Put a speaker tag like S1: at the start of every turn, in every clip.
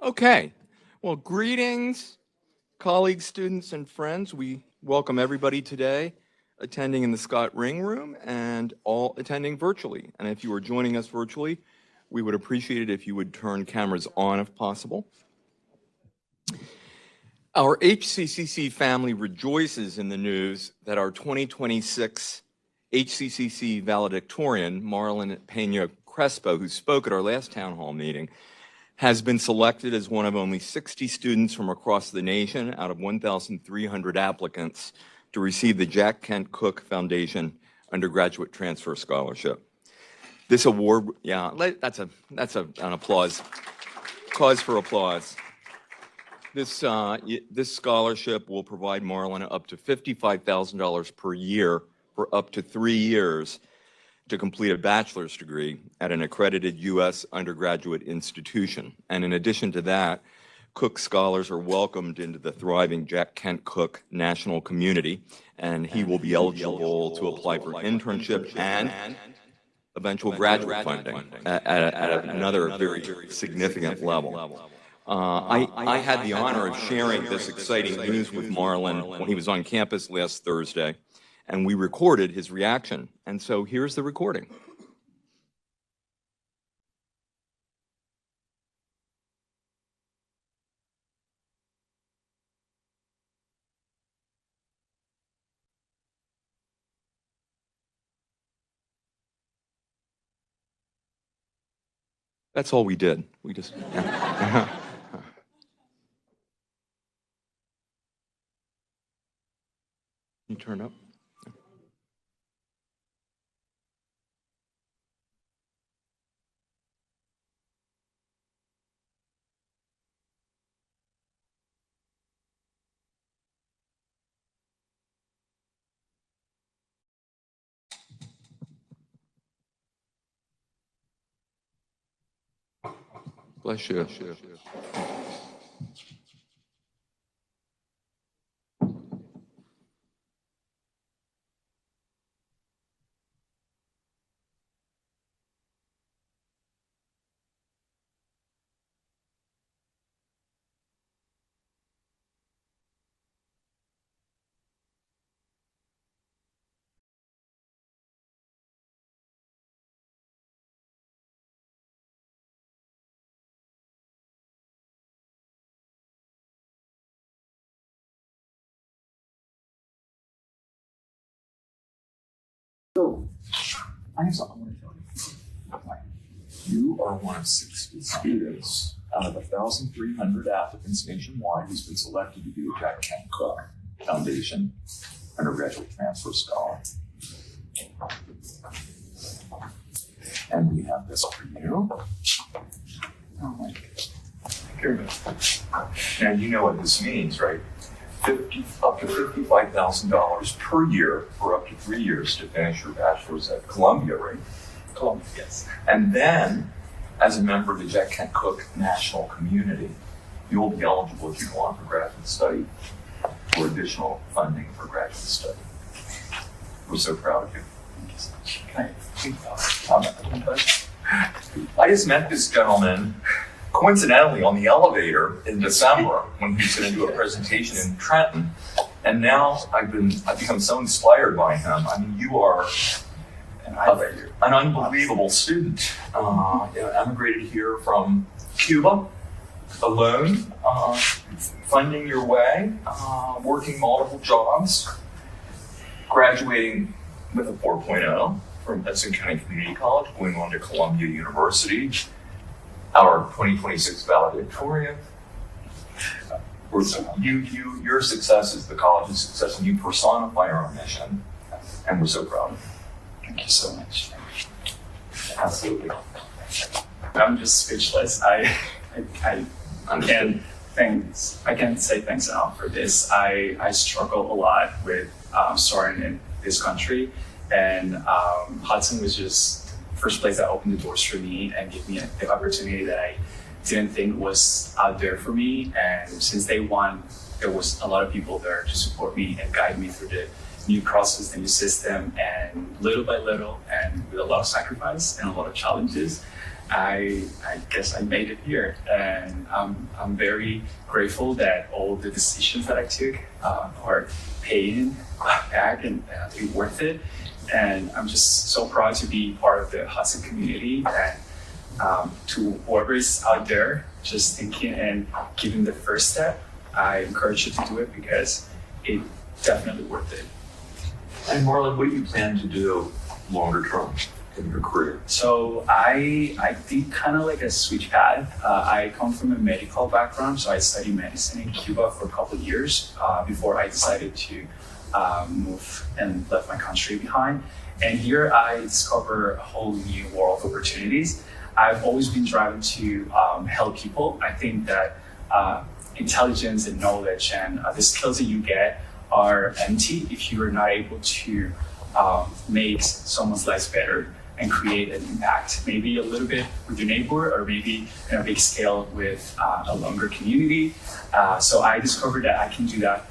S1: Okay, well, greetings, colleagues, students, and friends. We welcome everybody today attending in the Scott Ring Room and all attending virtually. And if you are joining us virtually, we would appreciate it if you would turn cameras on if possible. Our HCCC family rejoices in the news that our 2026 HCCC valedictorian, Marlon Peña Crespo, who spoke at our last town hall meeting, has been selected as one of only 60 students from across the nation out of 1,300 applicants to receive the Jack Kent Cooke Foundation Undergraduate Transfer Scholarship. This award, that's an applause, cause for applause. This scholarship will provide Marlon up to $55,000 per year for up to 3 years to complete a bachelor's degree at an accredited U.S. undergraduate institution. And in addition to that, Cooke scholars are welcomed into the thriving Jack Kent Cooke national community, and he will be eligible to apply for internship and eventual graduate funding at another very significant level. I had the honor of sharing this exciting news with Marlon when he was on campus last Thursday, and we recorded his reaction. And so here's the recording. That's all we did. We just, yeah. You turn up. Bless you.
S2: So, I have something I want to tell you. You are one of 60 students out of 1,300 applicants nationwide who's been selected to be a Jack Kent Cooke Foundation Undergraduate Transfer Scholar. And we have this for you. Oh my God. Here we go. Now you know what this means, right? Up to $55,000 per year for up to 3 years to finish your bachelor's at Columbia, right?
S3: Columbia, yes.
S2: And then, as a member of the Jack Kent Cooke national community, you will be eligible if you go on for graduate study for additional funding for graduate study. We're so proud of you.
S3: Thank you so much. Can I
S2: I just met this gentleman coincidentally on the elevator in December when he was going to do a presentation in Trenton, and now I've become so inspired by him. I mean, you are an unbelievable student. Emigrated here from Cuba alone, funding your way, working multiple jobs, graduating with a 4.0 from Hudson County Community College, going on to Columbia University. Our 2026 valedictorian. Your success is the college's success, and you personify our mission, and we're so proud of you.
S3: Thank you so much.
S2: Absolutely.
S3: I'm just speechless. I can't say thanks enough for this. I struggle a lot with starting in this country, and Hudson was just first place that opened the doors for me and gave me the opportunity that I didn't think was out there for me. And since day one, there was a lot of people there to support me and guide me through the new process, the new system, and little by little, and with a lot of sacrifice and a lot of challenges, I guess I made it here, and I'm very grateful that all the decisions that I took are paying back and be worth it. And I'm just so proud to be part of the Hudson community, and to whoever is out there just thinking and giving the first step, I encourage you to do it because it's definitely worth it.
S2: And Marlon, what do you plan to do longer term in your career?
S3: So I did kind of like a switch path. I come from a medical background, so I studied medicine in Cuba for a couple of years before I decided to move and left my country behind. And here I discover a whole new world of opportunities. I've always been driven to help people. I think that intelligence and knowledge and the skills that you get are empty if you are not able to make someone's life better and create an impact, maybe a little bit with your neighbor or maybe in a big scale with a longer community. So I discovered that I can do that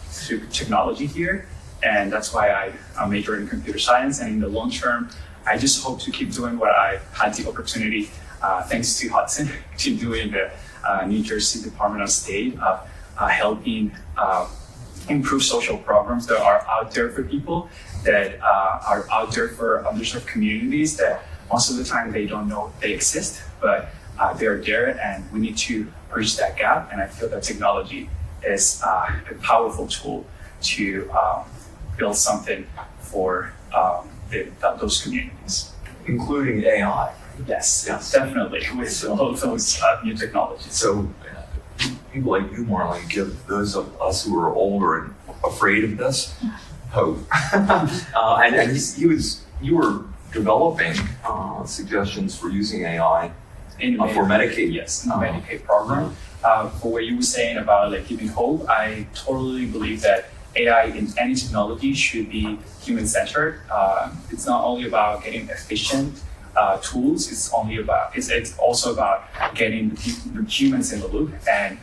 S3: through technology here. And that's why I majored in computer science. And in the long term, I just hope to keep doing what I had the opportunity, thanks to Hudson, to do in the New Jersey Department of State of helping improve social programs that are out there for people, that are out there for underserved communities that most of the time they don't know they exist, but they're there and we need to bridge that gap. And I feel that technology is a powerful tool to build something for those communities.
S2: Including AI.
S3: Yes, definitely, with all of those new technologies.
S2: So people like you, Marlon, give those of us who are older and afraid of this hope. And you were developing suggestions for using AI for Medicaid.
S3: Yes, in the Medicaid program. For what you were saying about like giving hope, I totally believe that AI in any technology should be human-centered. It's not only about getting efficient tools. It's also about getting the humans in the loop and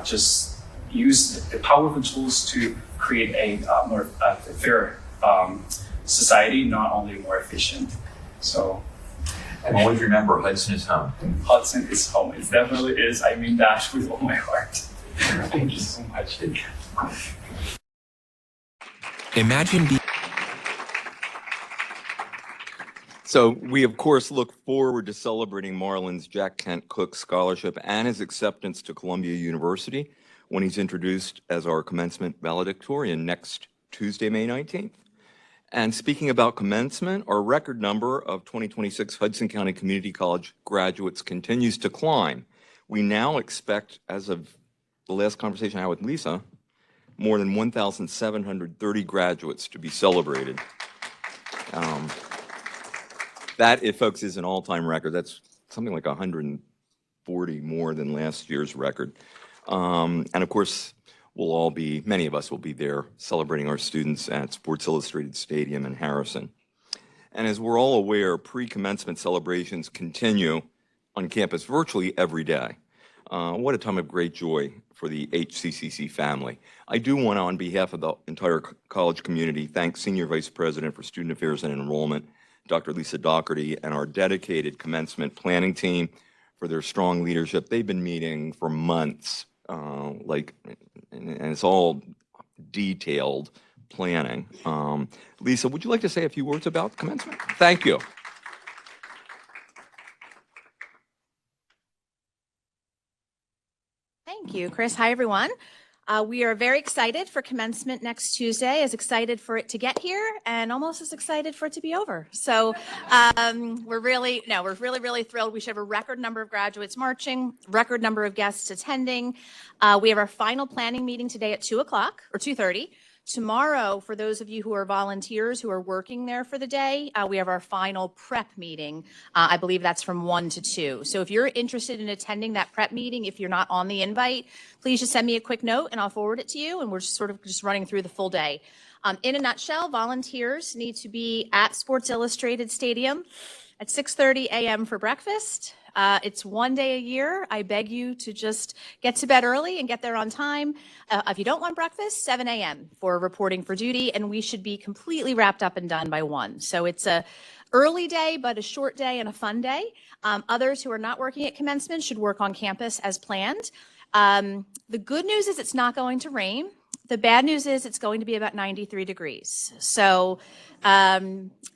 S3: just use the powerful tools to create a more fair society, not only more efficient. So.
S2: And always remember, Hudson is home.
S3: Hudson is home. It definitely is. I mean that with all my heart. Thank you so much.
S4: Imagine being.
S1: So we, of course, look forward to celebrating Marlon's Jack Kent Cook Scholarship and his acceptance to Columbia University when he's introduced as our commencement valedictorian next Tuesday, May 19th. And speaking about commencement, our record number of 2026 Hudson County Community College graduates continues to climb. We now expect, as of the last conversation I had with Lisa, more than 1,730 graduates to be celebrated. That, folks, is an all-time record. That's something like 140 more than last year's record. And of course, many of us will be there celebrating our students at Sports Illustrated Stadium in Harrison. And as we're all aware, pre-commencement celebrations continue on campus virtually every day. What a time of great joy for the HCCC family. I do want to, on behalf of the entire college community, thank Senior Vice President for Student Affairs and Enrollment, Dr. Lisa Doherty, and our dedicated commencement planning team for their strong leadership. They've been meeting for months, and it's all detailed planning. Lisa, would you like to say a few words about commencement? Thank you.
S5: Thank you, Chris. Hi, everyone. We are very excited for commencement next Tuesday, as excited for it to get here and almost as excited for it to be over. So we're really thrilled. We should have a record number of graduates marching, record number of guests attending. We have our final planning meeting today at 2 o'clock or 2:30. Tomorrow, for those of you who are volunteers who are working there for the day, we have our final prep meeting. I believe that's from 1 to 2. So if you're interested in attending that prep meeting, if you're not on the invite, please just send me a quick note and I'll forward it to you. And we're sort of just running through the full day. In a nutshell, volunteers need to be at Sports Illustrated Stadium at 6:30 a.m. for breakfast, It's one day a year. I beg you to just get to bed early and get there on time. If you don't want breakfast, 7 a.m. for reporting for duty, and we should be completely wrapped up and done by 1. So it's a early day, but a short day and a fun day. Others who are not working at commencement should work on campus as planned. The good news is it's not going to rain. The bad news is it's going to be about 93 degrees. So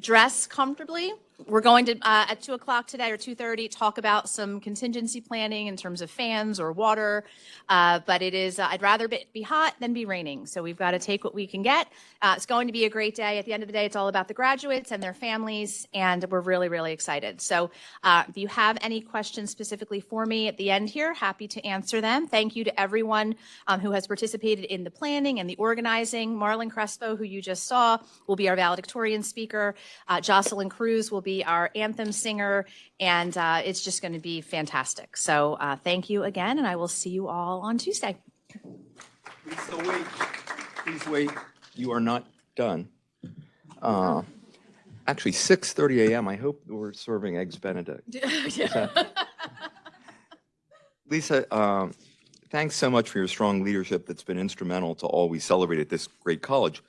S5: dress comfortably. We're going to, at 2 o'clock today or 2:30, talk about some contingency planning in terms of fans or water. But it is, I'd rather be hot than be raining. So we've got to take what we can get. It's going to be a great day. At the end of the day, it's all about the graduates and their families, and we're really, really excited. So if you have any questions specifically for me at the end here, happy to answer them. Thank you to everyone who has participated in the planning and the organizing. Marlon Crespo, who you just saw, will be our valedictorian speaker. Jocelyn Cruz will be our anthem singer, and it's just going to be fantastic. So thank you again, and I will see you all on Tuesday.
S1: Please still wait. Please wait. You are not done. Actually, 6:30 a.m. I hope we're serving Eggs Benedict. Lisa, thanks so much for your strong leadership that's been instrumental to all we celebrate at this great college.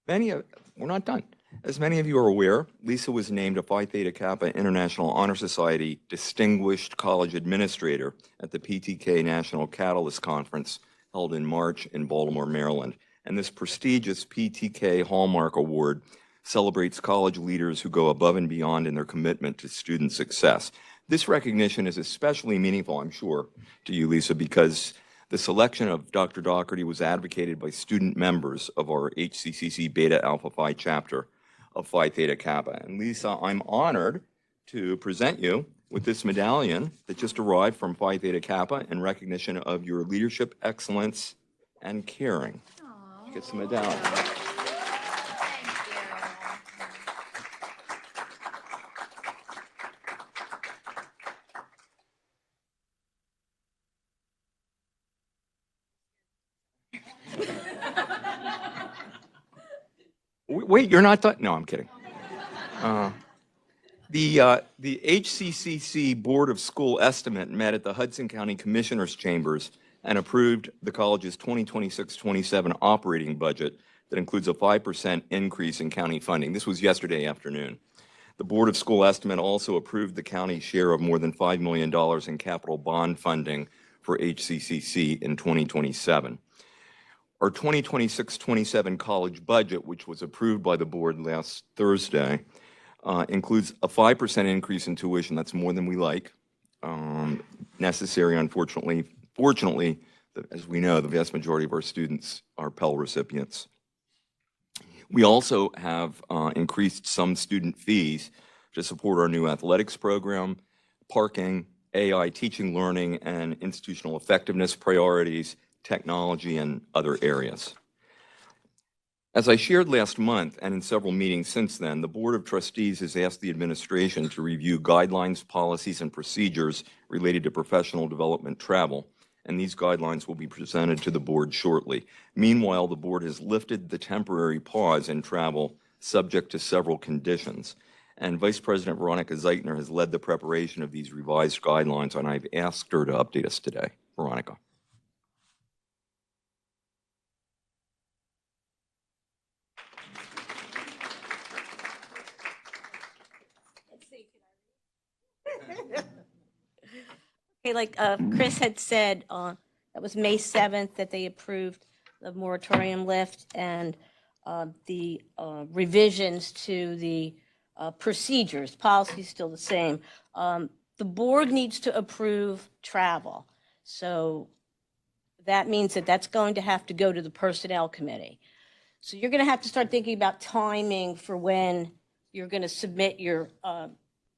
S1: We're not done. As many of you are aware, Lisa was named a Phi Theta Kappa International Honor Society Distinguished College Administrator at the PTK National Catalyst Conference held in March in Baltimore, Maryland. And this prestigious PTK Hallmark Award celebrates college leaders who go above and beyond in their commitment to student success. This recognition is especially meaningful, I'm sure, to you, Lisa, because the selection of Dr. Doherty was advocated by student members of our HCCC Beta Alpha Phi chapter of Phi Theta Kappa. And Lisa, I'm honored to present you with this medallion that just arrived from Phi Theta Kappa in recognition of your leadership, excellence, and caring.
S5: Aww.
S1: Get some medallion. Wait, you're not done? No, I'm kidding. The HCCC Board of School Estimate met at the Hudson County Commissioners' Chambers and approved the college's 2026-27 operating budget that includes a 5% increase in county funding. This was yesterday afternoon. The Board of School Estimate also approved the county's share of more than $5 million in capital bond funding for HCCC in 2027. Our 2026-27 college budget, which was approved by the board last Thursday, includes a 5% increase in tuition. That's more than we like. Necessary, unfortunately. Fortunately, as we know, the vast majority of our students are Pell recipients. We also have increased some student fees to support our new athletics program, parking, AI teaching, learning, and institutional effectiveness priorities, technology, and other areas. As I shared last month and in several meetings since then, the Board of Trustees has asked the administration to review guidelines, policies, and procedures related to professional development travel, and these guidelines will be presented to the board shortly. Meanwhile, the board has lifted the temporary pause in travel subject to several conditions, and Vice President Veronica Zeitner has led the preparation of these revised guidelines, and I've asked her to update us today. Veronica.
S6: Okay, like Chris had said, that was May 7th that they approved the moratorium lift and the revisions to the procedures. Policy is still the same. The board needs to approve travel. So that means that that's going to have to go to the personnel committee. So you're going to have to start thinking about timing for when you're going to submit your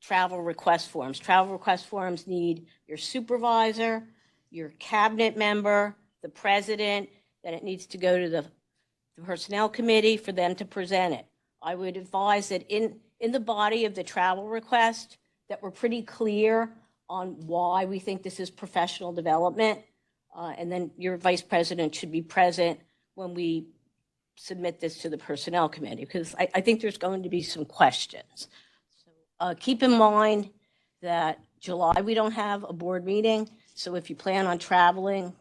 S6: travel request forms. Travel request forms need your supervisor, your cabinet member, the president, then it needs to go to the personnel committee for them to present it. I would advise that in the body of the travel request that we're pretty clear on why we think this is professional development. And then your vice president should be present when we submit this to the personnel committee, because I think there's going to be some questions. Keep in mind that July, we don't have a board meeting. So if you plan on traveling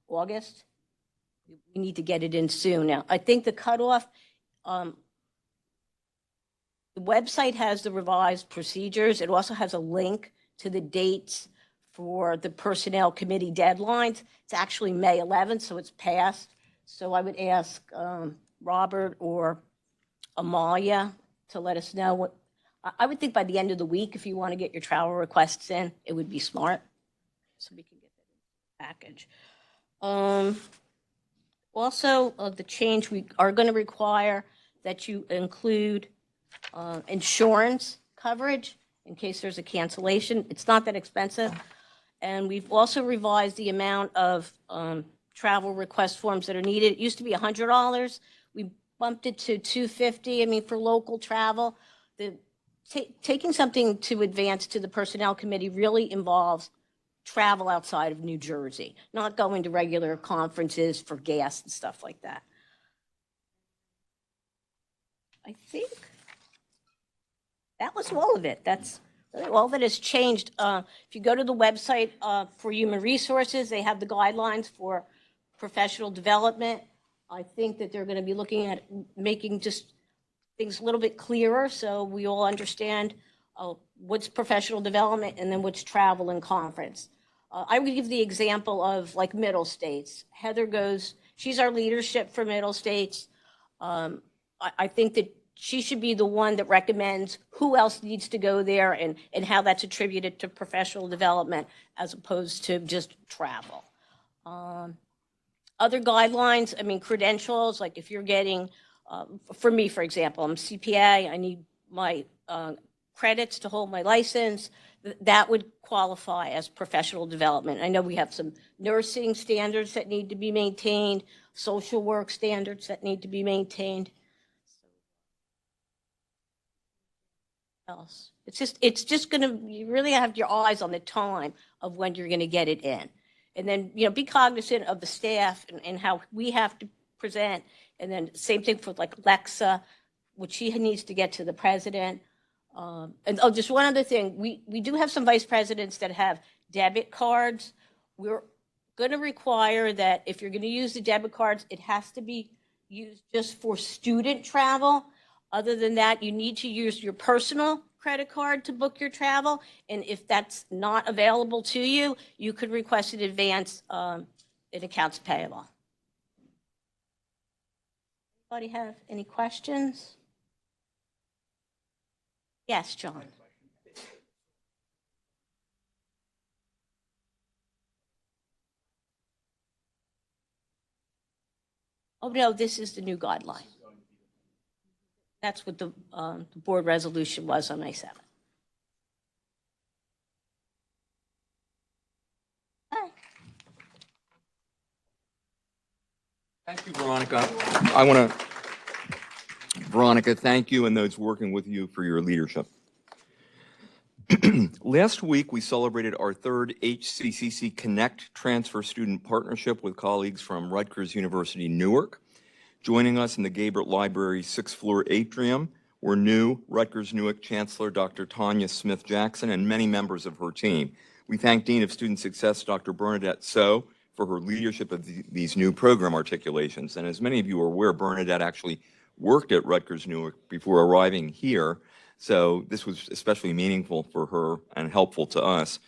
S6: August, we need to get it in soon. Now, I think the cutoff, the website has the revised procedures. It also has a link to the dates for the personnel committee deadlines. It's actually May 11th, so it's passed. So I would ask Robert or Amalia to let us know what, I would think by the end of the week, if you want to get your travel requests in, it would be smart. So we can get that in the package. Also, the change, we are going to require that you include insurance coverage in case there's a cancellation. It's not that expensive. And we've also revised the amount of travel request forms that are needed. It used to be $100. We bumped it to $250. I mean, for local travel, taking something to advance to the personnel committee really involves travel outside of New Jersey, not going to regular conferences for gas and stuff like that. I think that was all of it. That's really all that has changed. If you go to the website for Human Resources, they have the guidelines for professional development. I think that they're going to be looking at making just things a little bit clearer so we all understand what's professional development and then what's travel and conference. I would give the example of like Middle States. Heather goes, she's our leadership for Middle States. I think that she should be the one that recommends who else needs to go there and how that's attributed to professional development as opposed to just travel. Other guidelines, I mean, credentials, like if you're getting, for me, for example, I'm CPA, I need my credits to hold my license, that would qualify as professional development. I know we have some nursing standards that need to be maintained, social work standards that need to be maintained. Else. It's just going to, you really have your eyes on the time of when you're going to get it in. And then, you know, be cognizant of the staff and how we have to present. And then same thing for like Lexa, which she needs to get to the president. And oh, just one other thing. We do have some vice presidents that have debit cards. We're going to require that if you're going to use the debit cards, it has to be used just for student travel. Other than that, you need to use your personal credit card to book your travel. And if that's not available to you, you could request an advance in accounts payable. Anybody have any questions? Yes, John. Oh, no, this is the new guideline. That's what the board resolution was on May 7th. Okay.
S1: Thank you, Veronica. Veronica, thank you and those working with you for your leadership. Last week, we celebrated our third HCCC Connect Transfer Student Partnership with colleagues from Rutgers University, Newark. Joining us in the Gabert Library 6th floor atrium were new Rutgers Newark Chancellor Dr. Tanya Smith-Jackson and many members of her team. We thank Dean of Student Success Dr. Bernadette So for her leadership of these new program articulations. And as many of you are aware, Bernadette actually worked at Rutgers Newark before arriving here, so this was especially meaningful for her and helpful to us.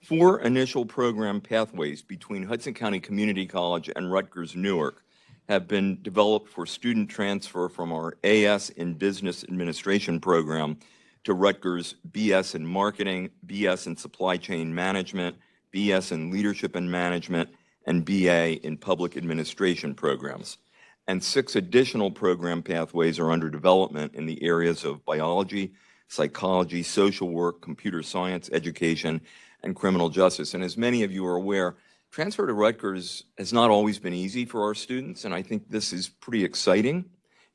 S1: 4 initial program pathways between Hudson County Community College and Rutgers Newark have been developed for student transfer from our AS in Business Administration program to Rutgers BS in Marketing, BS in Supply Chain Management, BS in Leadership and Management, and BA in Public Administration programs. And 6 additional program pathways are under development in the areas of biology, psychology, social work, computer science, education, and criminal justice. And as many of you are aware, transfer to Rutgers has not always been easy for our students, and I think this is pretty exciting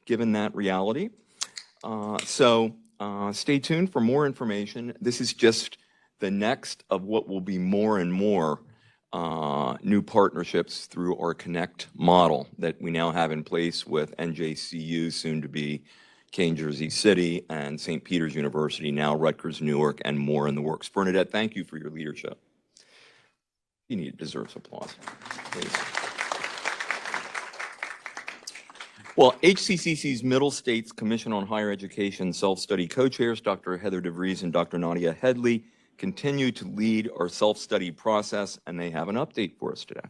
S1: given that reality. So stay tuned for more information. This is just the next of what will be more and more new partnerships through our Connect model that we now have in place with NJCU, soon to be Kane, Jersey City, and St. Peter's University, now Rutgers, Newark, and more in the works. Bernadette, thank you for your leadership. You need deserves applause, please. Well, HCCC's Middle States Commission on Higher Education self-study co-chairs, Dr. Heather DeVries and Dr. Nadia Headley, continue to lead our self-study process, and they have an update for us today.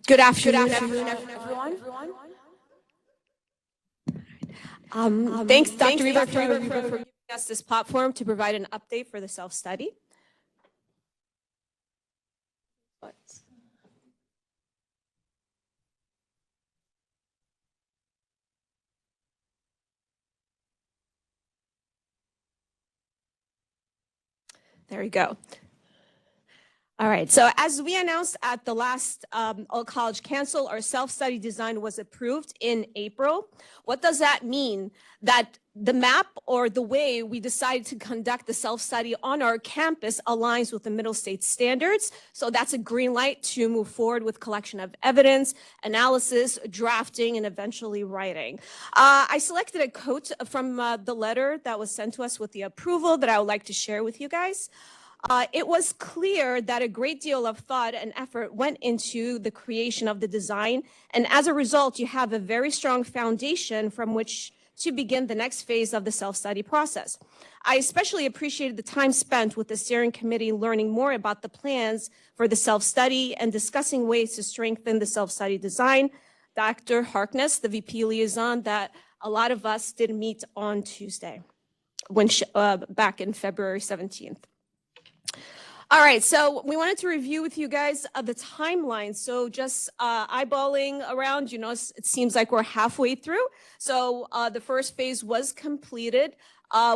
S7: Good afternoon, everyone. Thanks, Dr. Reba, for giving us this platform to provide an update for the self-study. There we go. All right, so as we announced at the last All College Council, our self-study design was approved in April. What does that mean? That the map or the way we decided to conduct the self-study on our campus aligns with the Middle States standards. So that's a green light to move forward with collection of evidence, analysis, drafting, and eventually writing. I selected a quote from the letter that was sent to us with the approval that I would like to share with you guys. It was clear that a great deal of thought and effort went into the creation of the design, and as a result, you have a very strong foundation from which to begin the next phase of the self-study process. I especially appreciated the time spent with the steering committee learning more about the plans for the self-study and discussing ways to strengthen the self-study design. Dr. Harkness, the VP liaison that a lot of us did meet on Tuesday, back in February 17th. All right, so we wanted to review with you guys the timeline. So just eyeballing around, you know, it seems like we're halfway through. So the first phase was completed.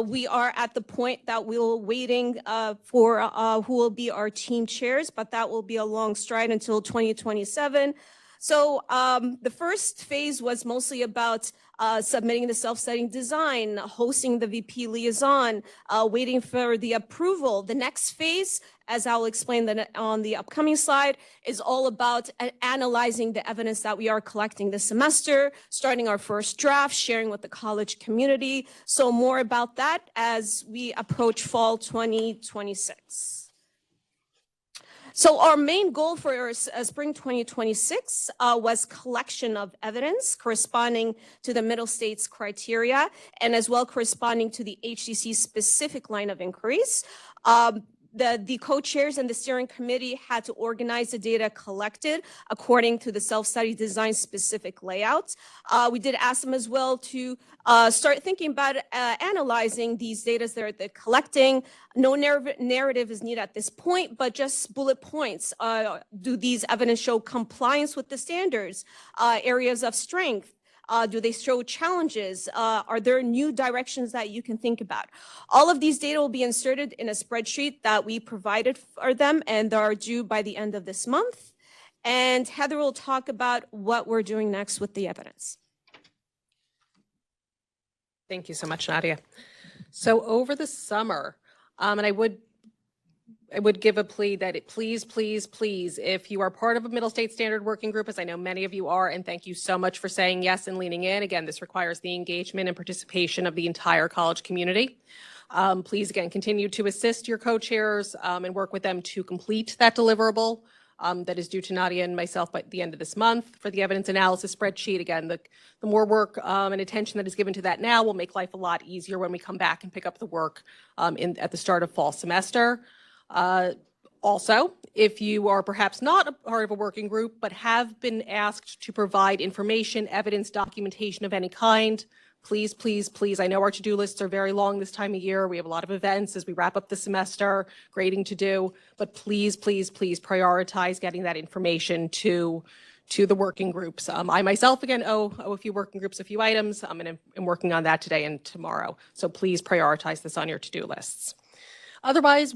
S7: We are at the point that we're waiting for who will be our team chairs, but that will be a long stride until 2027. So the first phase was mostly about submitting the self-study design, hosting the VP liaison, waiting for the approval. The next phase, as I'll explain on the upcoming slide, is all about analyzing the evidence that we are collecting this semester, starting our first draft, sharing with the college community. So more about that as we approach fall 2026. So our main goal for spring 2026 was collection of evidence corresponding to the Middle States criteria and as well corresponding to the HCC specific line of inquiries. The co-chairs and the steering committee had to organize the data collected according to the self-study design specific layout. We did ask them as well to start thinking about analyzing these data that they're collecting. No narrative is needed at this point, but just bullet points. Do these evidence show compliance with the standards, areas of strength? Do they show challenges? Are there new directions that you can think about? All of these data will be inserted in a spreadsheet that we provided for them, and they are due by the end of this month. And Heather will talk about what we're doing next with the evidence.
S8: Thank you so much, Nadia. So over the summer, and I would give a plea that please, if you are part of a Middle State Standard Working Group, as I know many of you are, and thank you so much for saying yes and leaning in. Again, this requires the engagement and participation of the entire college community. Please, again, continue to assist your co-chairs and work with them to complete that deliverable that is due to Nadia and myself by the end of this month. For the evidence analysis spreadsheet, again, the more work and attention that is given to that now will make life a lot easier when we come back and pick up the work at the start of fall semester. Also, if you are perhaps not a part of a working group, but have been asked to provide information, evidence, documentation of any kind, please, I know our to-do lists are very long this time of year. We have a lot of events as we wrap up the semester, grading to do, but please prioritize getting that information to the working groups. I myself, again, owe a few working groups a few items, and I'm working on that today and tomorrow. So please prioritize this on your to-do lists. Otherwise,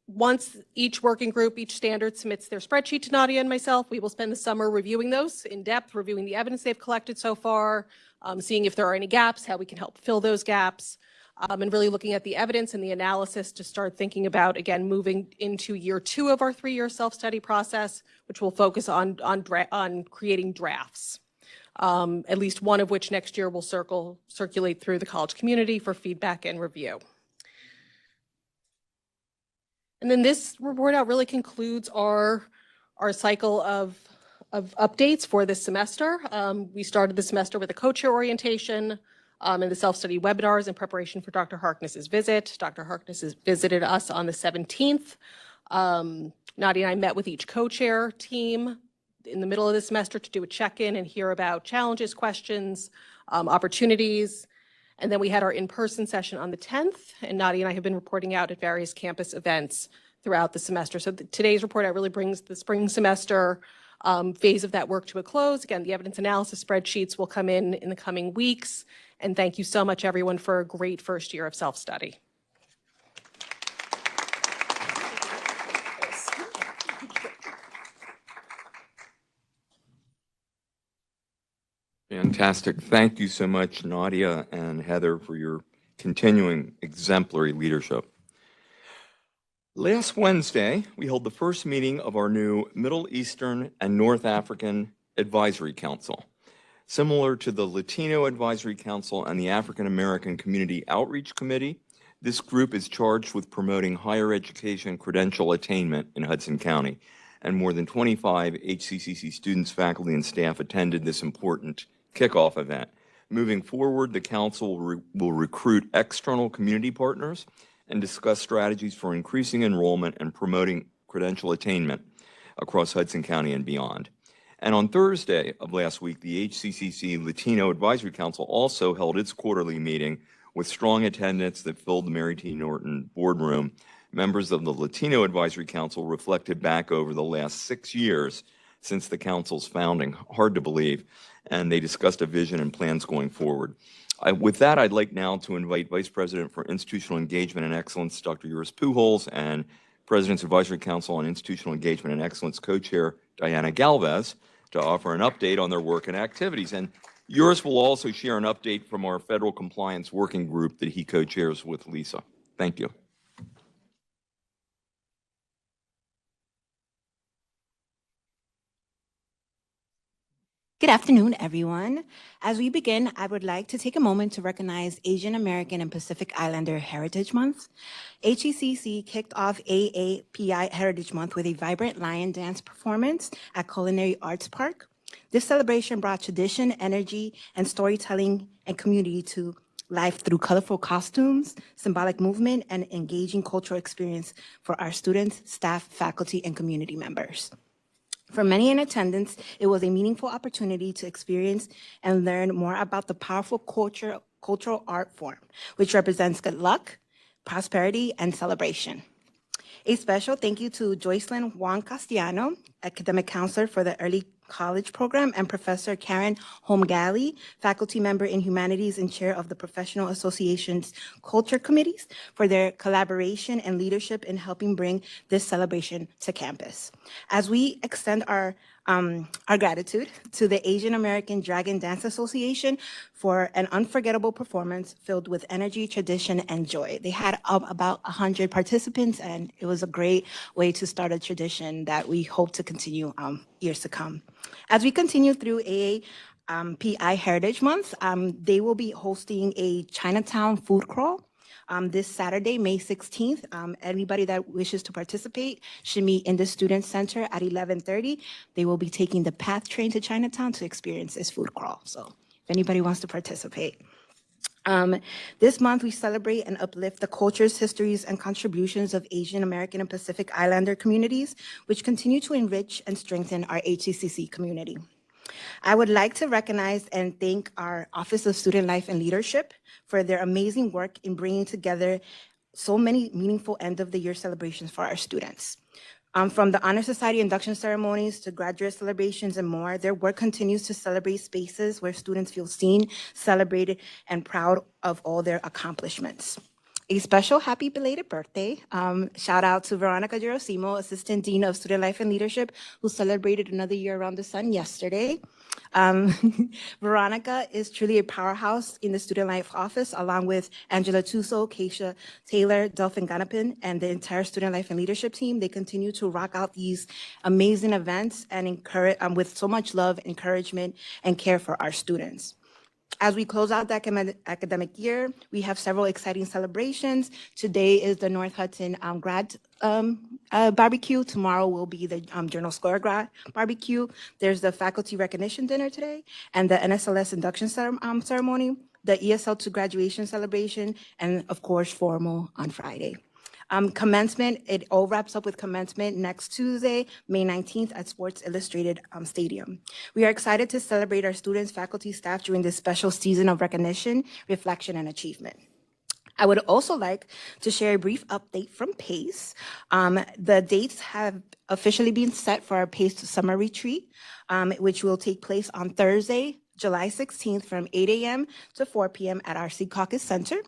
S8: once each working group, each standard submits their spreadsheet to Nadia and myself, we will spend the summer reviewing those in depth, reviewing the evidence they've collected so far, seeing if there are any gaps, how we can help fill those gaps. and really looking at the evidence and the analysis to start thinking about, again, moving into year 2 of our 3-year self-study process, which will focus on creating drafts, at least one of which next year will circulate through the college community for feedback and review. And then this report out really concludes our cycle of updates for this semester. We started the semester with a co-chair orientation and the self-study webinars in preparation for Dr. Harkness's visit. Dr. Harkness has visited us on the 17th. Nadia and I met with each co-chair team in the middle of the semester to do a check-in and hear about challenges, questions, opportunities. And then we had our in-person session on the 10th, and Nadia and I have been reporting out at various campus events throughout the semester. So today's report out really brings the spring semester phase of that work to a close. Again, the evidence analysis spreadsheets will come in the coming weeks. And thank you so much, everyone, for a great first year of self-study.
S1: Fantastic. Thank you so much, Nadia and Heather, for your continuing exemplary leadership. Last Wednesday, we held the first meeting of our new Middle Eastern and North African Advisory Council. Similar to the Latino Advisory Council and the African American Community Outreach Committee, this group is charged with promoting higher education credential attainment in Hudson County, and more than 25 HCCC students, faculty, and staff attended this important kickoff event. Moving forward, the council will recruit external community partners and discuss strategies for increasing enrollment and promoting credential attainment across Hudson County and beyond. And on Thursday of last week, the HCCC Latino Advisory Council also held its quarterly meeting with strong attendance that filled the Mary T. Norton boardroom. Members of the Latino Advisory Council reflected back over the last 6 years since the council's founding, hard to believe, and they discussed a vision and plans going forward. With that, I'd like now to invite Vice President for Institutional Engagement and Excellence, Dr. Uris Pujols, and President's Advisory Council on Institutional Engagement and Excellence Co-Chair Diana Galvez to offer an update on their work and activities. And Uris will also share an update from our Federal Compliance Working Group that he co-chairs with Lisa. Thank you.
S9: Good afternoon, everyone. As we begin, I would like to take a moment to recognize Asian American and Pacific Islander Heritage Month. HCCC kicked off AAPI Heritage Month with a vibrant lion dance performance at Culinary Arts Park. This celebration brought tradition, energy, and storytelling and community to life through colorful costumes, symbolic movement, and engaging cultural experience for our students, staff, faculty, and community members. For many in attendance, it was a meaningful opportunity to experience and learn more about the powerful cultural art form, which represents good luck, prosperity, and celebration. A special thank you to Joycelyn Juan Castellano, Academic Counselor for the Early College Program, and Professor Karen Holmgalley, Faculty Member in Humanities and Chair of the Professional Association's Culture Committees, for their collaboration and leadership in helping bring this celebration to campus. As we extend our gratitude to the Asian American Dragon Dance Association for an unforgettable performance filled with energy, tradition, and joy. They had about 100 participants, and it was a great way to start a tradition that we hope to continue years to come. As we continue through AAPI Heritage Month, they will be hosting a Chinatown food crawl this Saturday, May 16th. Anybody that wishes to participate should meet in the Student Center at 11:30. They will be taking the PATH train to Chinatown to experience this food crawl. So if anybody wants to participate. This month, we celebrate and uplift the cultures, histories, and contributions of Asian American and Pacific Islander communities, which continue to enrich and strengthen our HCCC community. I would like to recognize and thank our Office of Student Life and Leadership for their amazing work in bringing together so many meaningful end-of-the-year celebrations for our students. From the Honor Society induction ceremonies to graduate celebrations and more, their work continues to celebrate spaces where students feel seen, celebrated, and proud of all their accomplishments. A special happy belated birthday. Shout out to Veronica Gerosimo, Assistant Dean of Student Life and Leadership, who celebrated another year around the sun yesterday. Veronica is truly a powerhouse in the Student Life office, along with Angela Tuso, Keisha Taylor, Delphin Ganapin, and the entire Student Life and Leadership team. They continue to rock out these amazing events and encourage with so much love, encouragement, and care for our students. As we close out the academic year, we have several exciting celebrations. Today is the North Hudson grad barbecue. Tomorrow will be the Journal Square grad barbecue. There's the faculty recognition dinner today and the NSLS induction ceremony, the ESL2 graduation celebration, and of course, formal on Friday. Commencement, it all wraps up with commencement next Tuesday, May 19th at Sports Illustrated Stadium. We are excited to celebrate our students, faculty, staff during this special season of recognition, reflection, and achievement. I would also like to share a brief update from PACE. The dates have officially been set for our PACE Summer Retreat, which will take place on Thursday, July 16th from 8 a.m. to 4 p.m. at our Sea Caucus Center.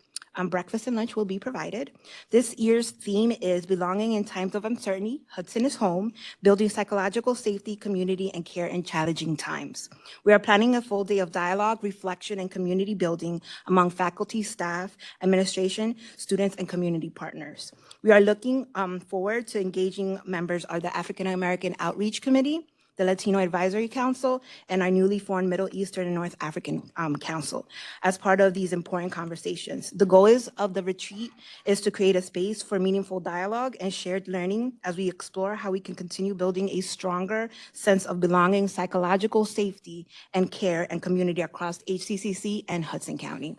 S9: Breakfast and lunch will be provided. This year's theme is Belonging in Times of Uncertainty, Hudson is Home, Building Psychological Safety, Community, and Care in Challenging Times. We are planning a full day of dialogue, reflection, and community building among faculty, staff, administration, students, and community partners. We are looking forward to engaging members of the African American Outreach Committee, the Latino Advisory Council, and our newly formed Middle Eastern and North African Council as part of these important conversations. The goal of the retreat is to create a space for meaningful dialogue and shared learning as we explore how we can continue building a stronger sense of belonging, psychological safety, and care and community across HCCC and Hudson County.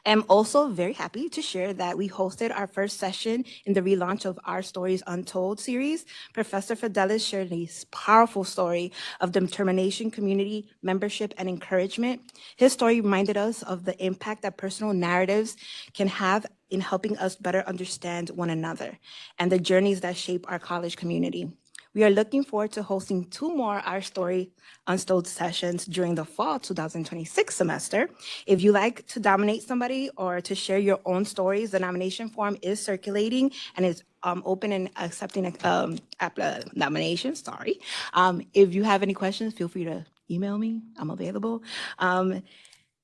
S9: I'm also very happy to share that we hosted our first session in the relaunch of Our Stories Untold series. Professor Fidelis shared a powerful story of determination, community, membership, and encouragement. His story reminded us of the impact that personal narratives can have in helping us better understand one another and the journeys that shape our college community. We are looking forward to hosting 2 more Our Story Untold sessions during the fall 2026 semester. If you like to nominate somebody or to share your own stories, the nomination form is circulating and is open and accepting nominations, If you have any questions, feel free to email me, I'm available. And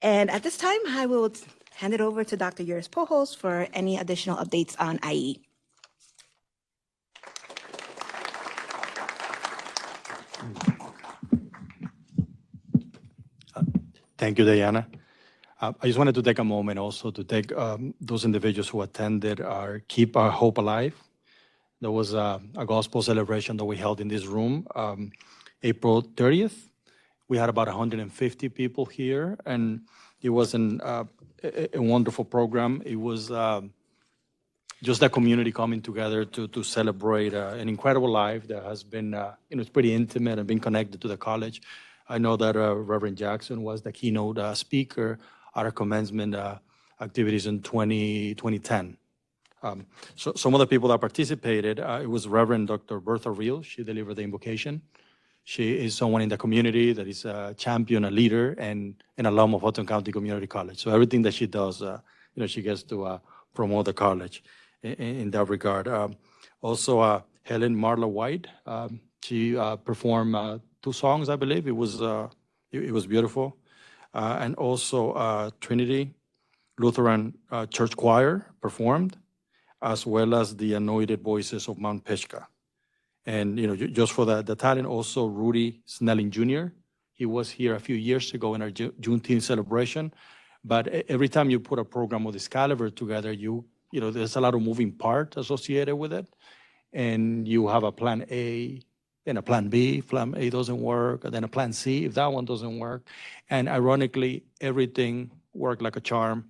S9: at this time, I will hand it over to Dr. Yuris Pojos for any additional updates on IE.
S10: Thank you, Diana. I just wanted to take a moment also to thank those individuals who attended our Keep Our Hope Alive. There was a gospel celebration that we held in this room, April 30th. We had about 150 people here, and it was a wonderful program. It was just a community coming together to celebrate an incredible life that has been, it's pretty intimate and been connected to the college. I know that Reverend Jackson was the keynote speaker at our commencement activities in 2010. So some of the people that participated, it was Reverend Dr. Bertha Reel. She delivered the invocation. She is someone in the community that is a champion, a leader, and an alum of Hudson County Community College. So everything that she does, she gets to promote the college in that regard. Also, Helen Marla White, she performed 2 songs, I believe. It was beautiful. And also Trinity Lutheran Church Choir performed, as well as the Anointed Voices of Mount Pisgah. And just for the talent, also Rudy Snelling Jr. He was here a few years ago in our Juneteenth celebration. But every time you put a program of this caliber together, there's a lot of moving parts associated with it. And you have a plan A, then a plan B, plan A doesn't work, and then a plan C if that one doesn't work. And ironically, everything worked like a charm.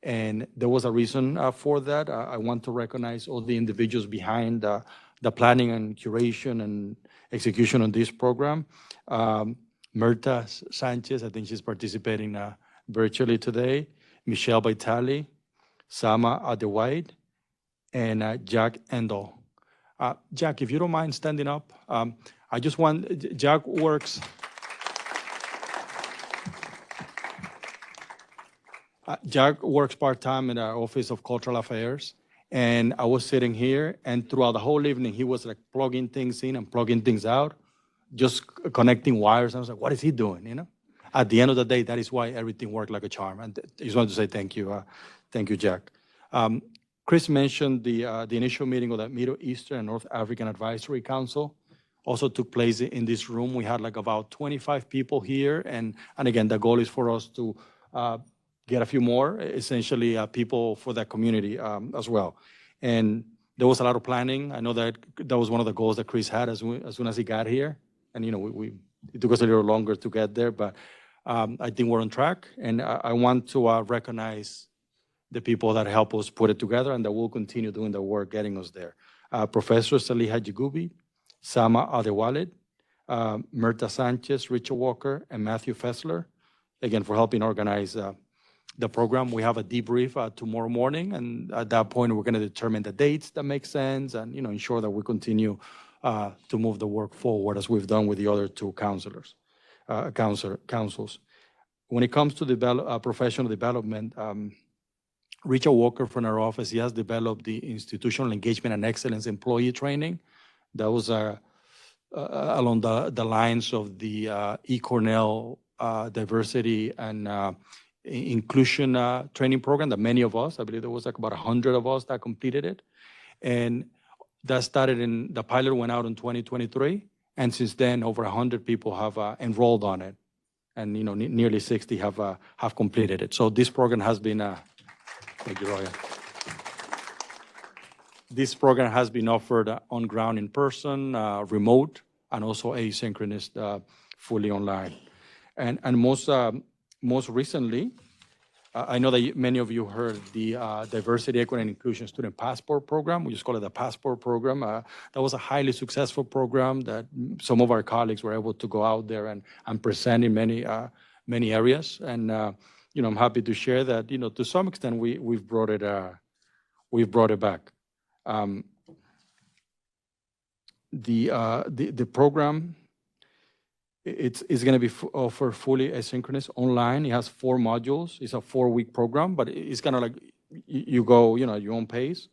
S10: And there was a reason for that. I want to recognize all the individuals behind the planning and curation and execution on this program. Myrta Sanchez, I think she's participating virtually today. Michelle Vitali, Sama Adewide, and Jack Endel. Jack, if you don't mind standing up, I just want, Jack works Jack works part-time in our Office of Cultural Affairs, and I was sitting here, and throughout the whole evening, he was like plugging things in and plugging things out, just connecting wires. I was like, what is he doing, you know? At the end of the day, that is why everything worked like a charm. And I just wanted to say thank you. Thank you, Jack. Chris mentioned the initial meeting of the Middle Eastern and North African Advisory Council. Also took place in this room. We had like about 25 people here. And again, the goal is for us to get a few more, essentially people for that community as well. And there was a lot of planning. I know that was one of the goals that Chris had as soon as he got here. And, you know, it took us a little longer to get there, but I think we're on track. And I want to recognize the people that help us put it together and that will continue doing the work getting us there. Professor Saliha Jigubi, Sama Adewalid, Myrta Sanchez, Richard Walker, and Matthew Fessler, again, for helping organize the program. We have a debrief tomorrow morning, and at that point, we're going to determine the dates that make sense and, you know, ensure that we continue to move the work forward as we've done with the other two councils. When it comes to professional development, Richard Walker from our office, he has developed the Institutional Engagement and Excellence Employee Training. That was along the lines of the eCornell Diversity and Inclusion Training Program that many of us, I believe there was like about 100 of us that completed it. And that started the pilot went out in 2023. And since then, over 100 people have enrolled on it. And, you know, nearly 60 have completed it. So this program has been, thank you, Roya. This program has been offered on ground in person, remote, and also asynchronous, fully online. And most recently, I know that many of you heard the Diversity, Equity, and Inclusion Student Passport Program. We just call it the Passport Program. That was a highly successful program that some of our colleagues were able to go out there and present in many areas. And you know, I'm happy to share that, you know, to some extent we've brought it back. The program, it's going to be offered fully asynchronous online. It has 4 modules. It's a 4-week program, but it's kind of like you go, you know, at your own pace.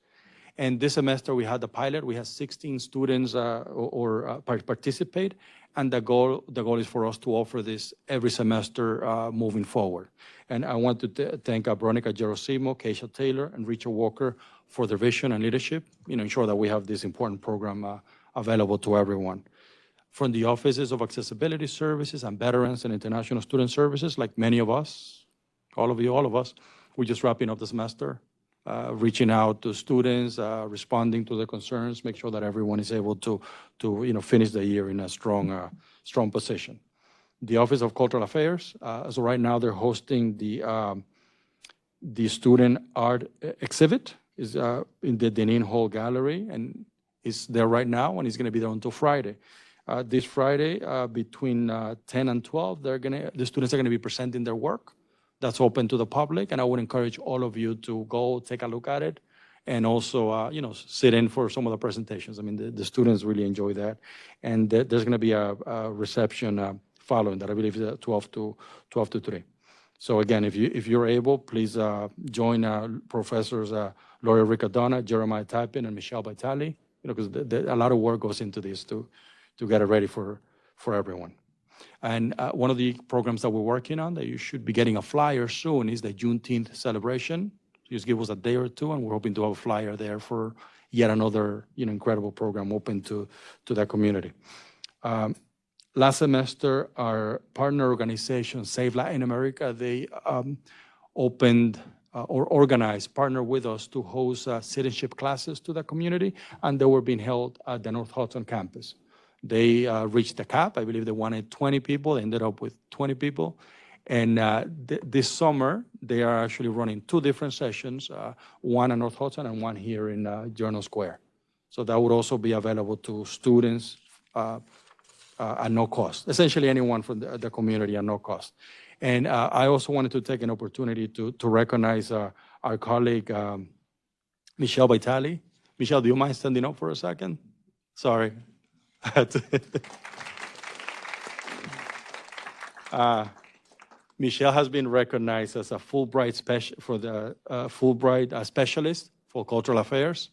S10: And this semester we had the pilot. We had 16 students participate, and the goal is for us to offer this every semester moving forward. And I want to thank Veronica Gerosimo, Keisha Taylor, and Richard Walker for their vision and leadership. You know, ensure that we have this important program available to everyone. From the offices of accessibility services and veterans and international student services, like many of us, all of us, we're just wrapping up the semester, reaching out to students, responding to their concerns, make sure that everyone is able to you know, finish the year in a strong position. The Office of Cultural Affairs, so right now they're hosting the student art exhibit is in the Deneen Hall Gallery, and it's there right now, and it's going to be there until Friday. This Friday, between 10 and 12, the students are going to be presenting their work. That's open to the public, and I would encourage all of you to go take a look at it, and also, you know, sit in for some of the presentations. I mean, the students really enjoy that, and there's going to be a reception following that. I believe it's 12 to 3. So again, if you're able, please join Professors Laura Riccadonna, Jeremiah Tapin, and Michelle Vitale. You know, because a lot of work goes into this to get it ready for everyone. And one of the programs that we're working on that you should be getting a flyer soon is the Juneteenth celebration. Just give us a day or two, and we're hoping to have a flyer there for yet another, you know, incredible program open to that community. Last semester, our partner organization, Save Latin America, they opened or organized, partnered with us to host citizenship classes to the community, and they were being held at the North Hudson campus. They reached the cap. I believe they wanted 20 people. They ended up with 20 people. And this summer, they are actually running 2 different sessions, one at North Hudson and one here in Journal Square. So that would also be available to students at no cost, essentially anyone from the community at no cost. And I also wanted to take an opportunity to recognize our colleague, Michelle Vitale. Michelle, do you mind standing up for a second? Sorry. Michelle has been recognized as a Fulbright specialist for cultural affairs.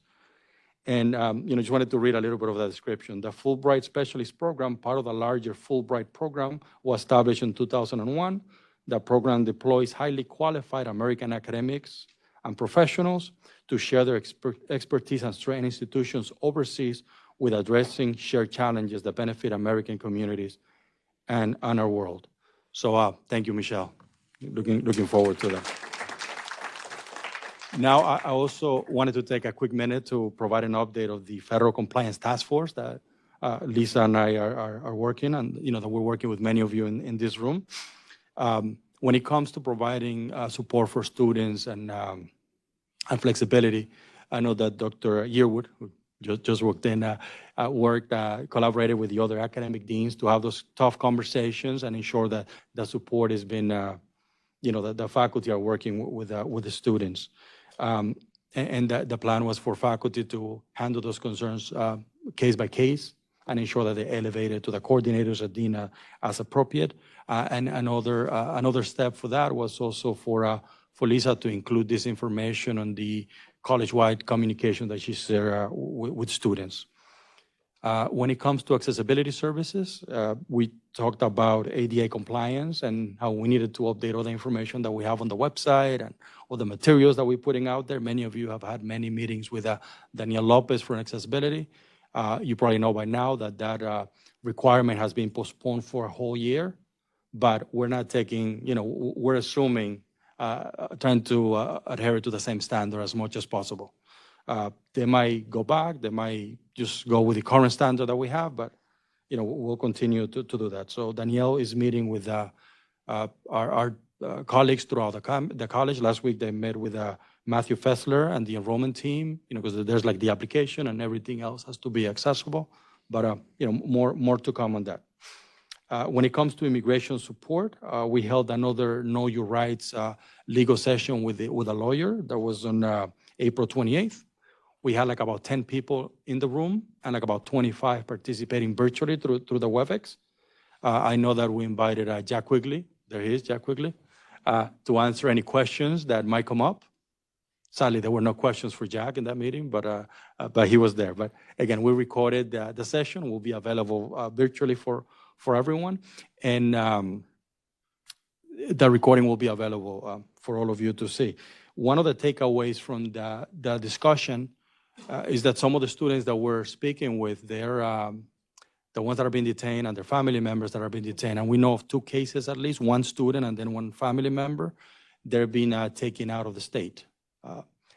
S10: And, just wanted to read a little bit of that description. The Fulbright Specialist Program, part of the larger Fulbright program, was established in 2001. The program deploys highly qualified American academics and professionals to share their expertise and strengthen institutions overseas with addressing shared challenges that benefit American communities and our world. So thank you, Michelle. Looking forward to that. Now, I also wanted to take a quick minute to provide an update of the Federal Compliance Task Force that Lisa and I are working, and that we're working with many of you in this room. When it comes to providing support for students and flexibility, I know that Dr. Yearwood, who just worked in, collaborated with the other academic deans to have those tough conversations and ensure that the support has been, that the faculty are working with the students. And the plan was for faculty to handle those concerns case by case and ensure that they elevated to the coordinators at DINA as appropriate. And another step for that was also for Lisa to include this information on the college-wide communication that she shared with students. When it comes to accessibility services, we talked about ADA compliance and how we needed to update all the information that we have on the website and all the materials that we're putting out there. Many of you have had many meetings with Daniel Lopez for accessibility. You probably know by now that requirement has been postponed for a whole year, but we're not taking, we're assuming, trying to adhere to the same standard as much as possible. They might go back, they might just go with the current standard that we have, but we'll continue to do that. So Danielle is meeting with our colleagues throughout the college. Last week they met with Matthew Fessler and the enrollment team, because there's like the application and everything else has to be accessible, but more to come on that. When it comes to immigration support, we held another Know Your Rights legal session with a lawyer. That was on April 28th. We had like about 10 people in the room and like about 25 participating virtually through the WebEx. I know that we invited Jack Quigley, there he is, Jack Quigley, to answer any questions that might come up. Sadly, there were no questions for Jack in that meeting, but he was there. But again, we recorded the session. Will be available virtually for everyone. And the recording will be available for all of you to see. One of the takeaways from the discussion is that some of the students that we're speaking with, they're the ones that are being detained and their family members that are being detained. And we know of 2 cases, at least one student and then one family member, they're being taken out of the state.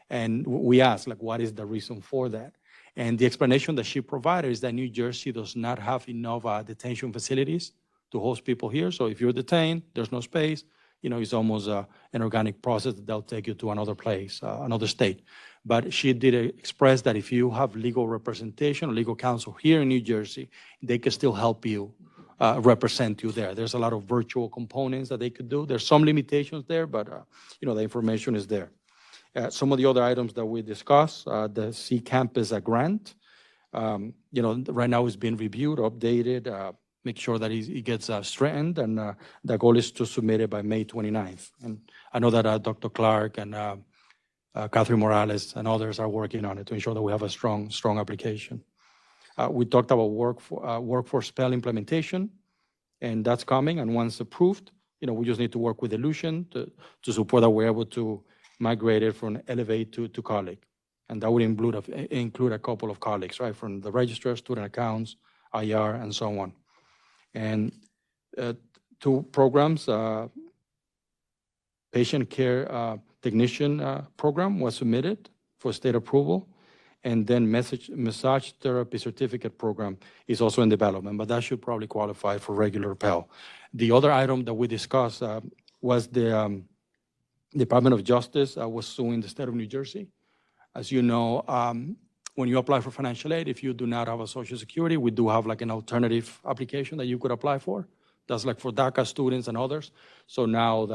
S10: And we asked, what is the reason for that? And the explanation that she provided is that New Jersey does not have enough detention facilities to host people here. So if you're detained, there's no space. It's almost an organic process that they'll take you to another place, another state. But she did express that if you have legal representation or legal counsel here in New Jersey, they can still help you represent you there. There's a lot of virtual components that they could do. There's some limitations there, but the information is there. Some of the other items that we discussed, the C Campus grant, right now is being reviewed, updated, make sure that it gets strengthened, and the goal is to submit it by May 29th. And I know that Dr. Clark and Catherine Morales and others are working on it to ensure that we have a strong application. We talked about workforce Pell implementation, and that's coming. And once approved, we just need to work with Illusion to support that we're able to migrate it from Elevate to Colleague. And that would include a couple of colleagues, right, from the registrar, student accounts, IR, and so on. And 2 programs, patient care technician program was submitted for state approval, and then massage therapy certificate program is also in development, but that should probably qualify for regular Pell. The other item that we discussed was the Department of Justice was suing the state of New Jersey. As you know, when you apply for financial aid, if you do not have a Social Security, we do have like an alternative application that you could apply for. That's like for DACA students and others. So now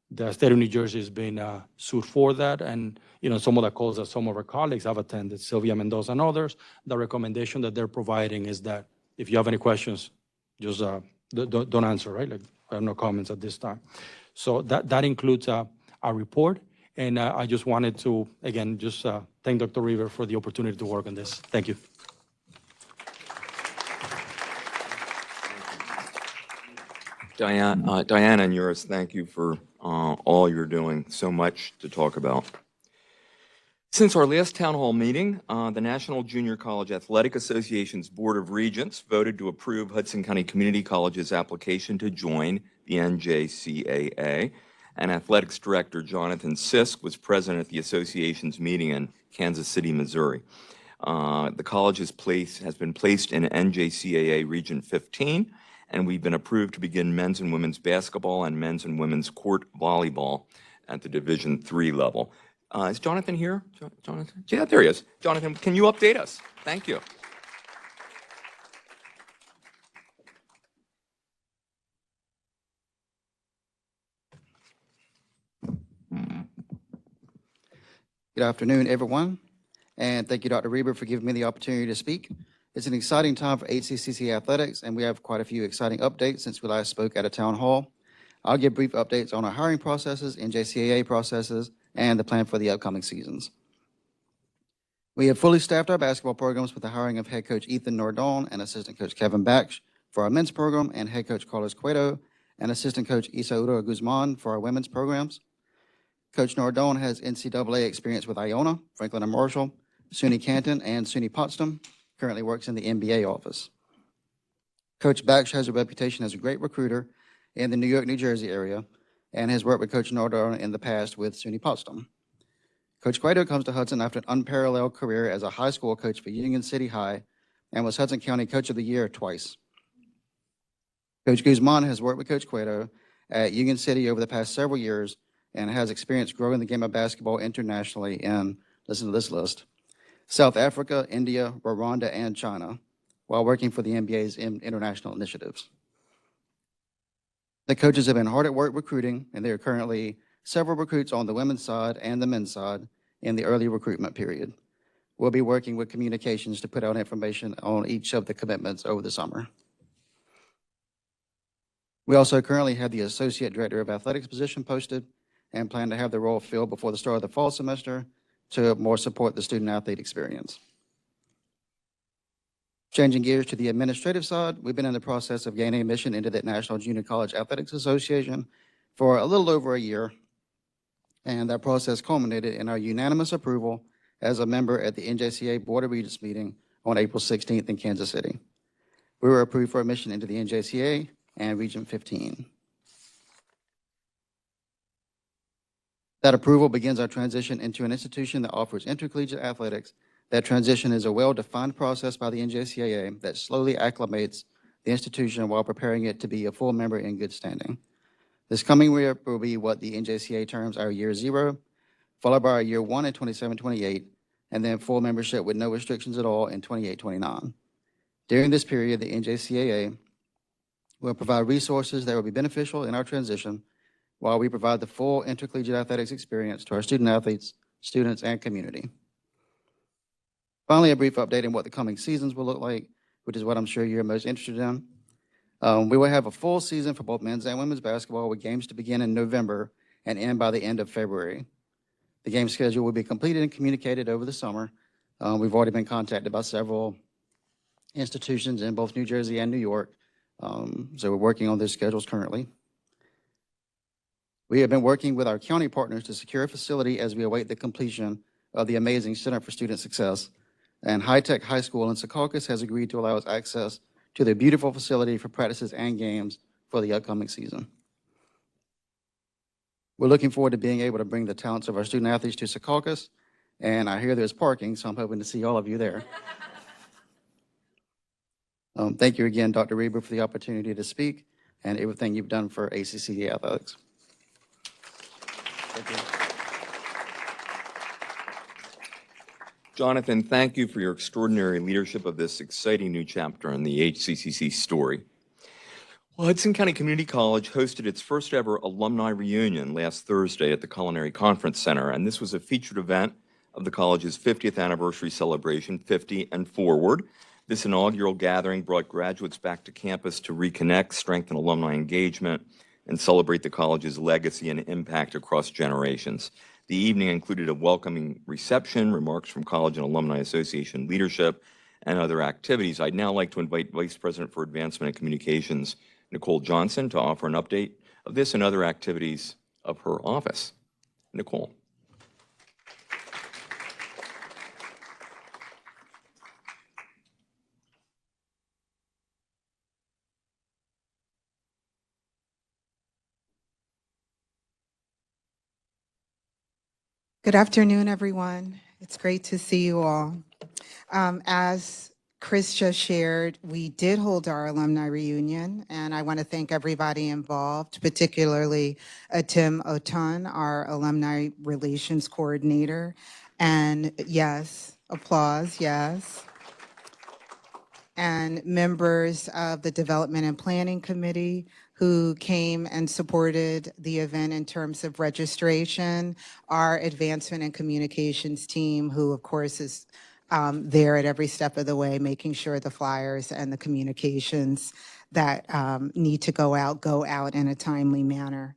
S10: the state of New Jersey is being sued for that. And, some of the calls that some of our colleagues have attended, Sylvia Mendoza and others, the recommendation that they're providing is that if you have any questions, just don't answer, right? Like, I have no comments at this time. So that includes our report. And I just wanted to, again, just thank Dr. River for the opportunity to work on this. Thank you.
S1: Diana and yours, thank you for all you're doing. So much to talk about. Since our last town hall meeting, the National Junior College Athletic Association's Board of Regents voted to approve Hudson County Community College's application to join the NJCAA. And Athletics Director Jonathan Sisk was present at the association's meeting in Kansas City, Missouri. The college has been placed in NJCAA Region 15, and we've been approved to begin men's and women's basketball and men's and women's court volleyball at the Division III level. Is Jonathan here? Jonathan? Yeah, there he is. Jonathan, can you update us? Thank you.
S11: Good afternoon, everyone, and thank you, Dr. Reber, for giving me the opportunity to speak. It's an exciting time for HCCC athletics, and we have quite a few exciting updates since we last spoke at a town hall. I'll give brief updates on our hiring processes, NJCAA processes, and the plan for the upcoming seasons. We have fully staffed our basketball programs with the hiring of head coach Ethan Nordon and assistant coach Kevin Baksh for our men's program, and head coach Carlos Cueto and assistant coach Isaura Guzman for our women's programs. Coach Nordon has NCAA experience with Iona, Franklin and Marshall, SUNY Canton, and SUNY Potsdam. Currently works in the NBA office. Coach Baksh has a reputation as a great recruiter in the New York, New Jersey area, and has worked with Coach Nordon in the past with SUNY Potsdam. Coach Cueto comes to Hudson after an unparalleled career as a high school coach for Union City High and was Hudson County Coach of the Year twice. Coach Guzman has worked with Coach Cueto at Union City over the past several years and has experience growing the game of basketball internationally in, listen to this list, South Africa, India, Rwanda, and China, while working for the NBA's international initiatives. The coaches have been hard at work recruiting, and there are currently several recruits on the women's side and the men's side in the early recruitment period. We'll be working with communications to put out information on each of the commitments over the summer. We also currently have the Associate Director of Athletics position posted and plan to have the role filled before the start of the fall semester to more support the student-athlete experience. Changing gears to the administrative side, we've been in the process of gaining admission into the National Junior College Athletics Association for a little over a year, and that process culminated in our unanimous approval as a member at the NJCAA Board of Regents meeting on April 16th in Kansas City. We were approved for admission into the NJCAA and Region 15. That approval begins our transition into an institution that offers intercollegiate athletics. That transition is a well-defined process by the NJCAA that slowly acclimates the institution while preparing it to be a full member in good standing. This coming year will be what the NJCAA terms our year 0, followed by our year 1 in 27-28, and then full membership with no restrictions at all in 28-29. During this period, the NJCAA will provide resources that will be beneficial in our transition while we provide the full intercollegiate athletics experience to our student athletes, students, and community. Finally, a brief update on what the coming seasons will look like, which is what I'm sure you're most interested in. We will have a full season for both men's and women's basketball with games to begin in November and end by the end of February. The game schedule will be completed and communicated over the summer. We've already been contacted by several institutions in both New Jersey and New York, so we're working on those schedules currently. We have been working with our county partners to secure a facility as we await the completion of the amazing Center for Student Success. And High Tech High School in Secaucus has agreed to allow us access to their beautiful facility for practices and games for the upcoming season. We're looking forward to being able to bring the talents of our student athletes to Secaucus, and I hear there's parking, so I'm hoping to see all of you there. Thank you again, Dr. Reber, for the opportunity to speak and everything you've done for HCCC athletics. Thank you.
S1: Jonathan, thank you for your extraordinary leadership of this exciting new chapter in the HCCC story. Well, Hudson County Community College hosted its first ever alumni reunion last Thursday at the Culinary Conference Center, and this was a featured event of the college's 50th anniversary celebration, 50 and Forward, This inaugural gathering brought graduates back to campus to reconnect, strengthen alumni engagement, and celebrate the college's legacy and impact across generations. The evening included a welcoming reception, remarks from College and Alumni Association leadership, and other activities. I'd now like to invite Vice President for Advancement and Communications, Nicole Johnson, to offer an update of this and other activities of her office. Nicole.
S12: Good afternoon, everyone. It's great to see you all. As Chris just shared, we did hold our alumni reunion, and I want to thank everybody involved, particularly Tim Oton, our alumni relations coordinator. And yes, applause, yes. And members of the Development and Planning Committee who came and supported the event in terms of registration, our Advancement and Communications team, who of course is there at every step of the way, making sure the flyers and the communications that need to go out in a timely manner.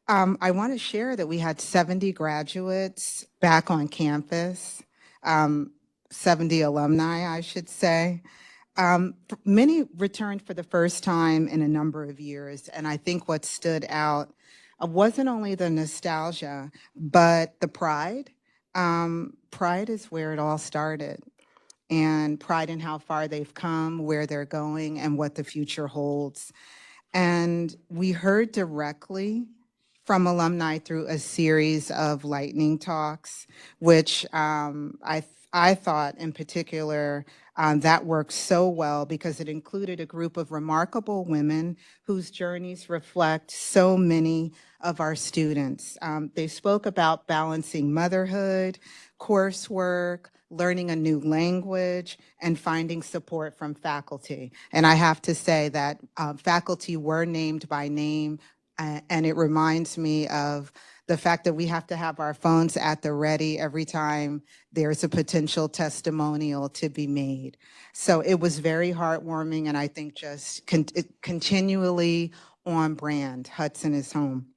S12: I want to share that we had 70 graduates back on campus, 70 alumni, I should say. Many returned for the first time in a number of years, and I think what stood out wasn't only the nostalgia, but the pride. Pride is where it all started, and pride in how far they've come, where they're going, and what the future holds. And we heard directly from alumni through a series of lightning talks, which I thought in particular that worked so well because it included a group of remarkable women whose journeys reflect so many of our students. They spoke about balancing motherhood, coursework, learning a new language, and finding support from faculty. And I have to say that faculty were named by name, and it reminds me of the fact that we have to have our phones at the ready every time there's a potential testimonial to be made. So it was very heartwarming, and I think just continually on brand. Hudson is home.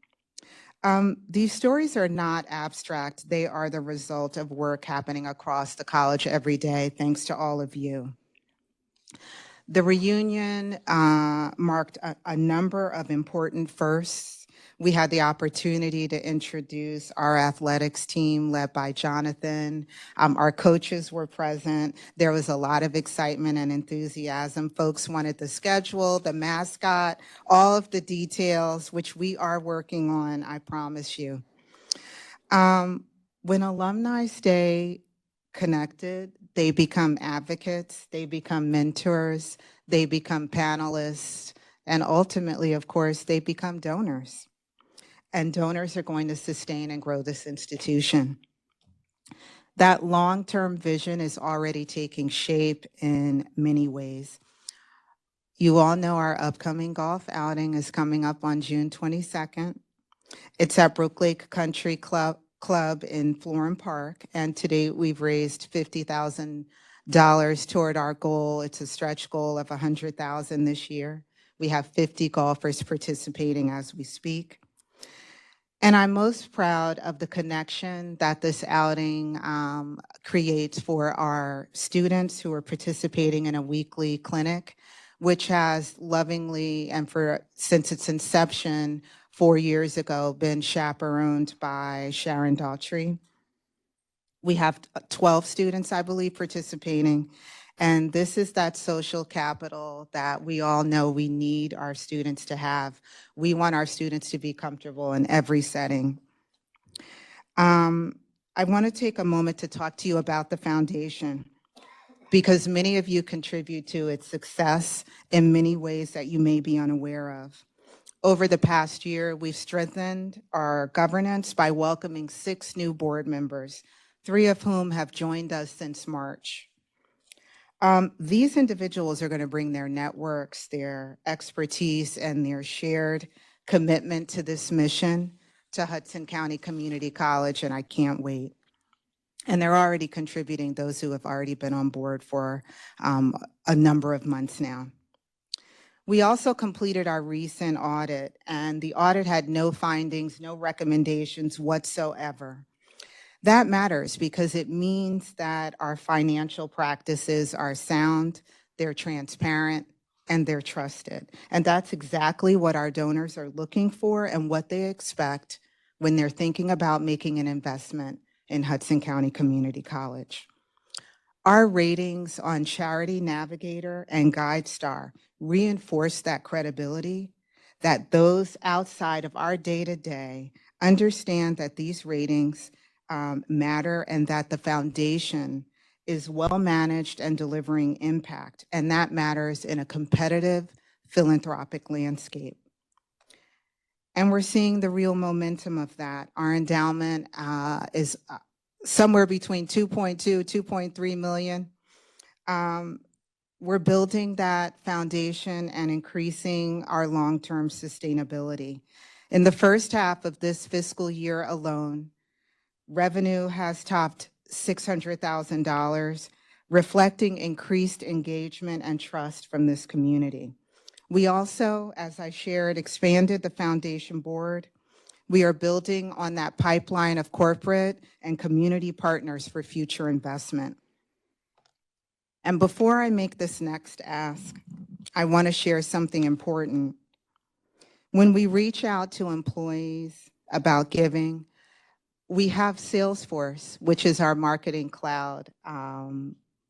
S12: These stories are not abstract. They are the result of work happening across the college every day, thanks to all of you. The reunion marked a number of important firsts. We had the opportunity to introduce our athletics team led by Jonathan. Our coaches were present. There was a lot of excitement and enthusiasm. Folks wanted the schedule, the mascot, all of the details, which we are working on, I promise you. When alumni stay connected, they become advocates, they become mentors, they become panelists, and ultimately, of course, they become donors. And donors are going to sustain and grow this institution. That long-term vision is already taking shape in many ways. You all know our upcoming golf outing is coming up on June 22nd. It's at Brook Lake Country Club in Florham Park, and today we've raised $50,000 toward our goal. It's a stretch goal of $100,000 this year. We have 50 golfers participating as we speak. And I'm most proud of the connection that this outing creates for our students who are participating in a weekly clinic, which has lovingly, and since its inception 4 years ago, been chaperoned by Sharon Daughtry. We have 12 students, I believe, participating. And this is that social capital that we all know we need our students to have. We want our students to be comfortable in every setting. I want to take a moment to talk to you about the foundation, because many of you contribute to its success in many ways that you may be unaware of. Over the past year, we've strengthened our governance by welcoming 6 new board members, 3 of whom have joined us since March. These individuals are going to bring their networks, their expertise, and their shared commitment to this mission to Hudson County Community College, and I can't wait. And they're already contributing, those who have already been on board for a number of months now. We also completed our recent audit, and the audit had no findings, no recommendations whatsoever. That matters because it means that our financial practices are sound, they're transparent, and they're trusted. And that's exactly what our donors are looking for and what they expect when they're thinking about making an investment in Hudson County Community College. Our ratings on Charity Navigator and GuideStar reinforce that credibility, that those outside of our day-to-day understand that these ratings matter and that the foundation is well managed and delivering impact, and that matters in a competitive philanthropic landscape. And we're seeing the real momentum of that. Our endowment is somewhere between 2.2, 2.3 million. We're building that foundation and increasing our long-term sustainability. In the first half of this fiscal year alone, revenue has topped $600,000, reflecting increased engagement and trust from this community. We also, as I shared, expanded the foundation board. We are building on that pipeline of corporate and community partners for future investment. And before I make this next ask, I want to share something important. When we reach out to employees about giving, we have Salesforce, which is our marketing cloud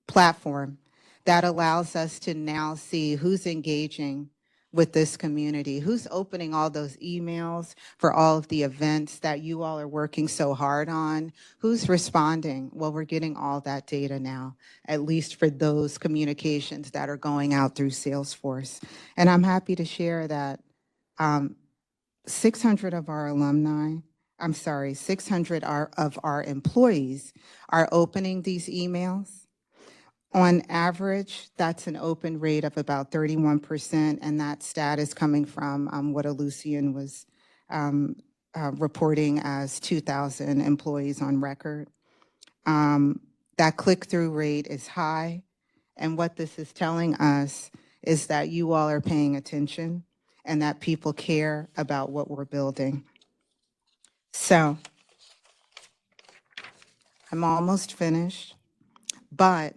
S12: platform that allows us to now see who's engaging with this community, who's opening all those emails for all of the events that you all are working so hard on, who's responding. Well, we're getting all that data now, at least for those communications that are going out through Salesforce. And I'm happy to share that 600 of our alumni, 600 of our employees are opening these emails. On average, that's an open rate of about 31%, and that stat is coming from what Lucian was reporting as 2,000 employees on record. That click-through rate is high, and what this is telling us is that you all are paying attention and that people care about what we're building. So, I'm almost finished, but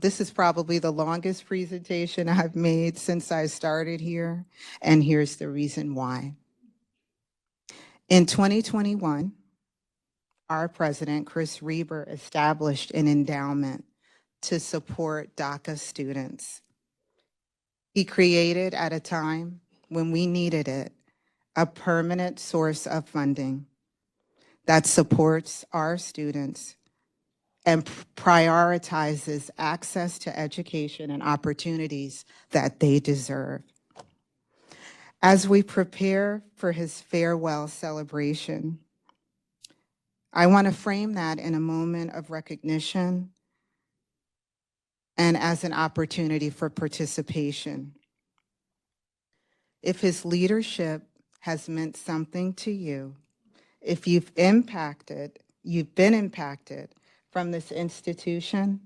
S12: this is probably the longest presentation I've made since I started here, and here's the reason why. In 2021, our president, Chris Reber, established an endowment to support DACA students. He created, at a time when we needed it, a permanent source of funding that supports our students and prioritizes access to education and opportunities that they deserve. As we prepare for his farewell celebration, I want to frame that in a moment of recognition and as an opportunity for participation. If his leadership has meant something to you, if you've been impacted from this institution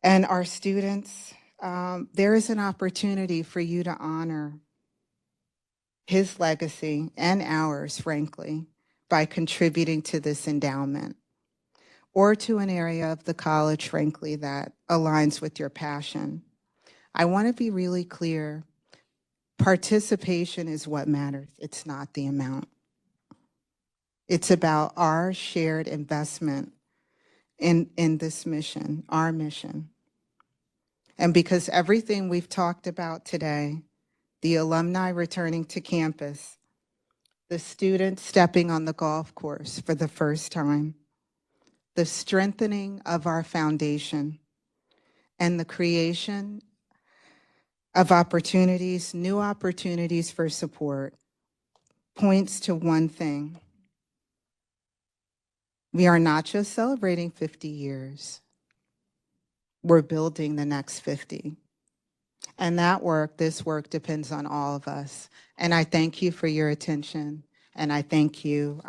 S12: and our students, there is an opportunity for you to honor his legacy and ours, frankly, by contributing to this endowment or to an area of the college, frankly, that aligns with your passion. I want to be really clear. Participation is what matters. It's not the amount. It's about our shared investment in this mission, our mission. And because everything we've talked about today, the alumni returning to campus, the students stepping on the golf course for the first time, the strengthening of our foundation, and the creation of opportunities, new opportunities for support, points to one thing. We are not just celebrating 50 years. We're building the next 50. And that work, this work, depends on all of us. And I thank you for your attention. And I thank you,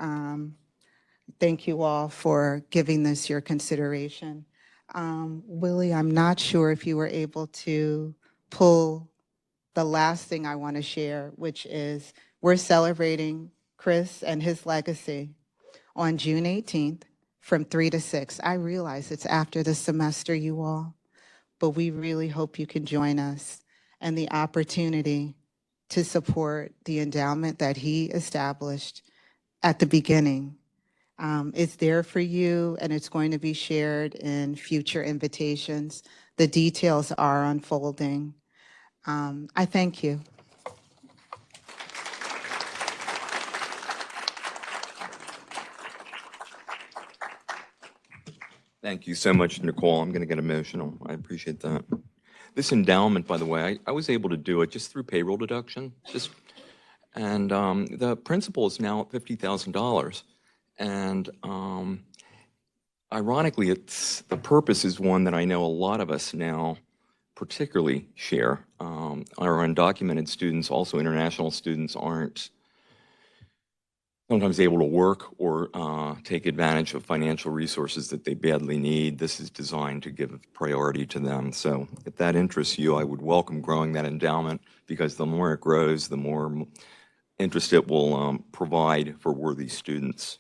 S12: Thank you all for giving this your consideration. Willie, I'm not sure if you were able to pull the last thing I want to share, which is we're celebrating Chris and his legacy on June 18th from 3 to 6. I realize it's after the semester, you all, but we really hope you can join us and the opportunity to support the endowment that he established at the beginning. It's there for you, and it's going to be shared in future invitations. The details are unfolding. I thank you.
S1: Thank you so much, Nicole. I'm going to get emotional. I appreciate that. This endowment, by the way, I was able to do it just through payroll deduction. And the principal is now at $50,000. And ironically, the purpose is one that I know a lot of us now particularly share. Our undocumented students, also international students, aren't sometimes able to work or take advantage of financial resources that they badly need. This is designed to give priority to them. So if that interests you, I would welcome growing that endowment, because the more it grows, the more interest it will provide for worthy students.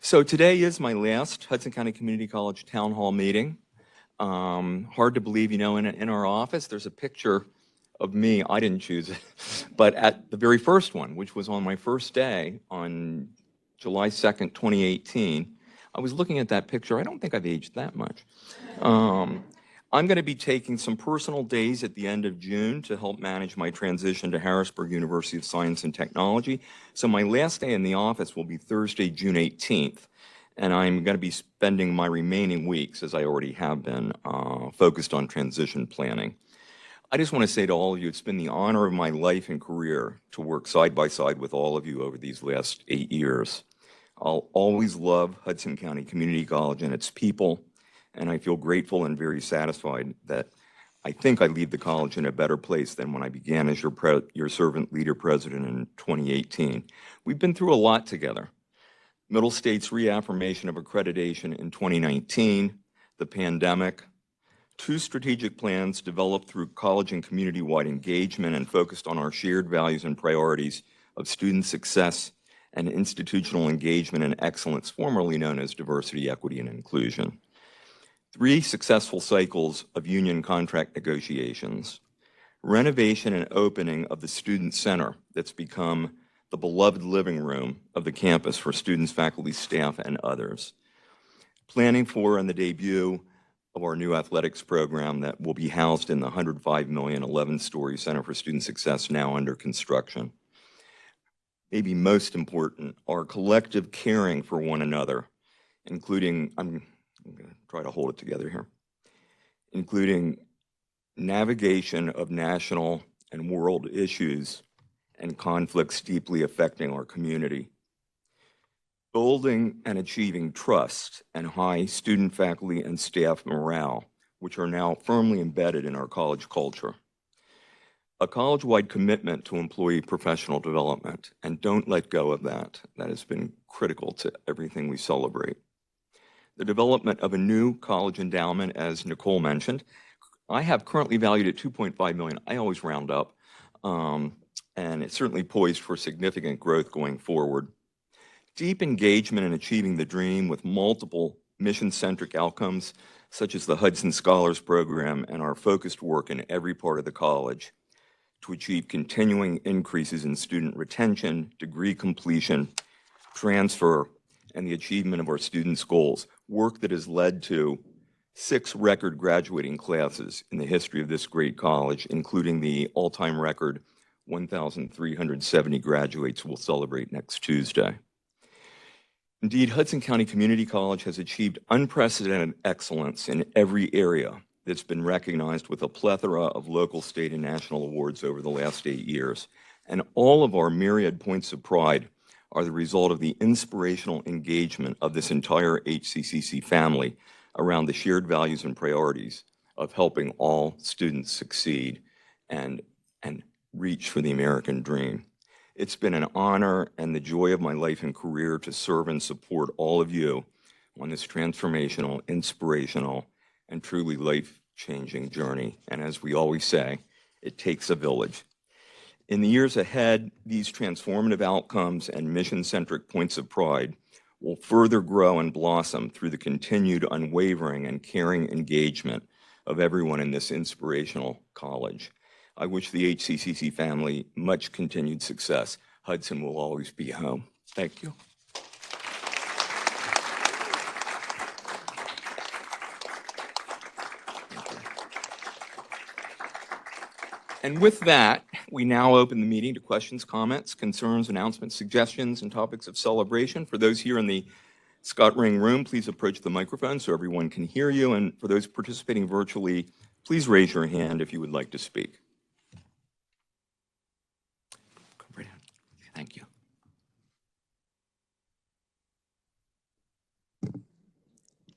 S1: So today is my last Hudson County Community College Town Hall meeting. Hard to believe, you know, in our office, there's a picture of me. I didn't choose it, but at the very first one, which was on my first day on July 2nd, 2018, I was looking at that picture. I don't think I've aged that much. I'm going to be taking some personal days at the end of June to help manage my transition to Harrisburg University of Science and Technology. So my last day in the office will be Thursday, June 18th. And I'm going to be spending my remaining weeks, as I already have been, focused on transition planning. I just want to say to all of you, it's been the honor of my life and career to work side by side with all of you over these last 8 years. I'll always love Hudson County Community College and its people, and I feel grateful and very satisfied that I think I leave the college in a better place than when I began as your servant leader president in 2018. We've been through a lot together. Middle State's reaffirmation of accreditation in 2019, the pandemic, 2 strategic plans developed through college and community-wide engagement and focused on our shared values and priorities of student success and institutional engagement and excellence, formerly known as diversity, equity, and inclusion. 3 successful cycles of union contract negotiations, renovation and opening of the Student Center that's become the beloved living room of the campus for students, faculty, staff, and others. Planning for and the debut of our new athletics program that will be housed in the $105 million 11-story Center for Student Success now under construction. Maybe most important, our collective caring for one another, including, I'm going to try to hold it together here, including navigation of national and world issues and conflicts deeply affecting our community. Building and achieving trust and high student, faculty, and staff morale, which are now firmly embedded in our college culture. A college-wide commitment to employee professional development, and don't let go of that. That has been critical to everything we celebrate. The development of a new college endowment, as Nicole mentioned, I have currently valued at $2.5 million. I always round up. And it's certainly poised for significant growth going forward. Deep engagement in achieving the dream with multiple mission-centric outcomes, such as the Hudson Scholars Program and our focused work in every part of the college to achieve continuing increases in student retention, degree completion, transfer, and the achievement of our students' goals, work that has led to 6 record graduating classes in the history of this great college, including the all-time record 1,370 graduates we'll celebrate next Tuesday. Indeed, Hudson County Community College has achieved unprecedented excellence in every area that's been recognized with a plethora of local, state, and national awards over the last 8 years. And all of our myriad points of pride are the result of the inspirational engagement of this entire HCCC family around the shared values and priorities of helping all students succeed and reach for the American dream. It's been an honor and the joy of my life and career to serve and support all of you on this transformational, inspirational, and truly life-changing journey. And as we always say, it takes a village. In the years ahead, these transformative outcomes and mission-centric points of pride will further grow and blossom through the continued unwavering and caring engagement of everyone in this inspirational college. I wish the HCCC family much continued success. Hudson will always be home. Thank you. And with that, we now open the meeting to questions, comments, concerns, announcements, suggestions, and topics of celebration. For those here in the Scott Ring room, please approach the microphone so everyone can hear you. And for those participating virtually, please raise your hand if you would like to speak. Go right ahead. Thank you.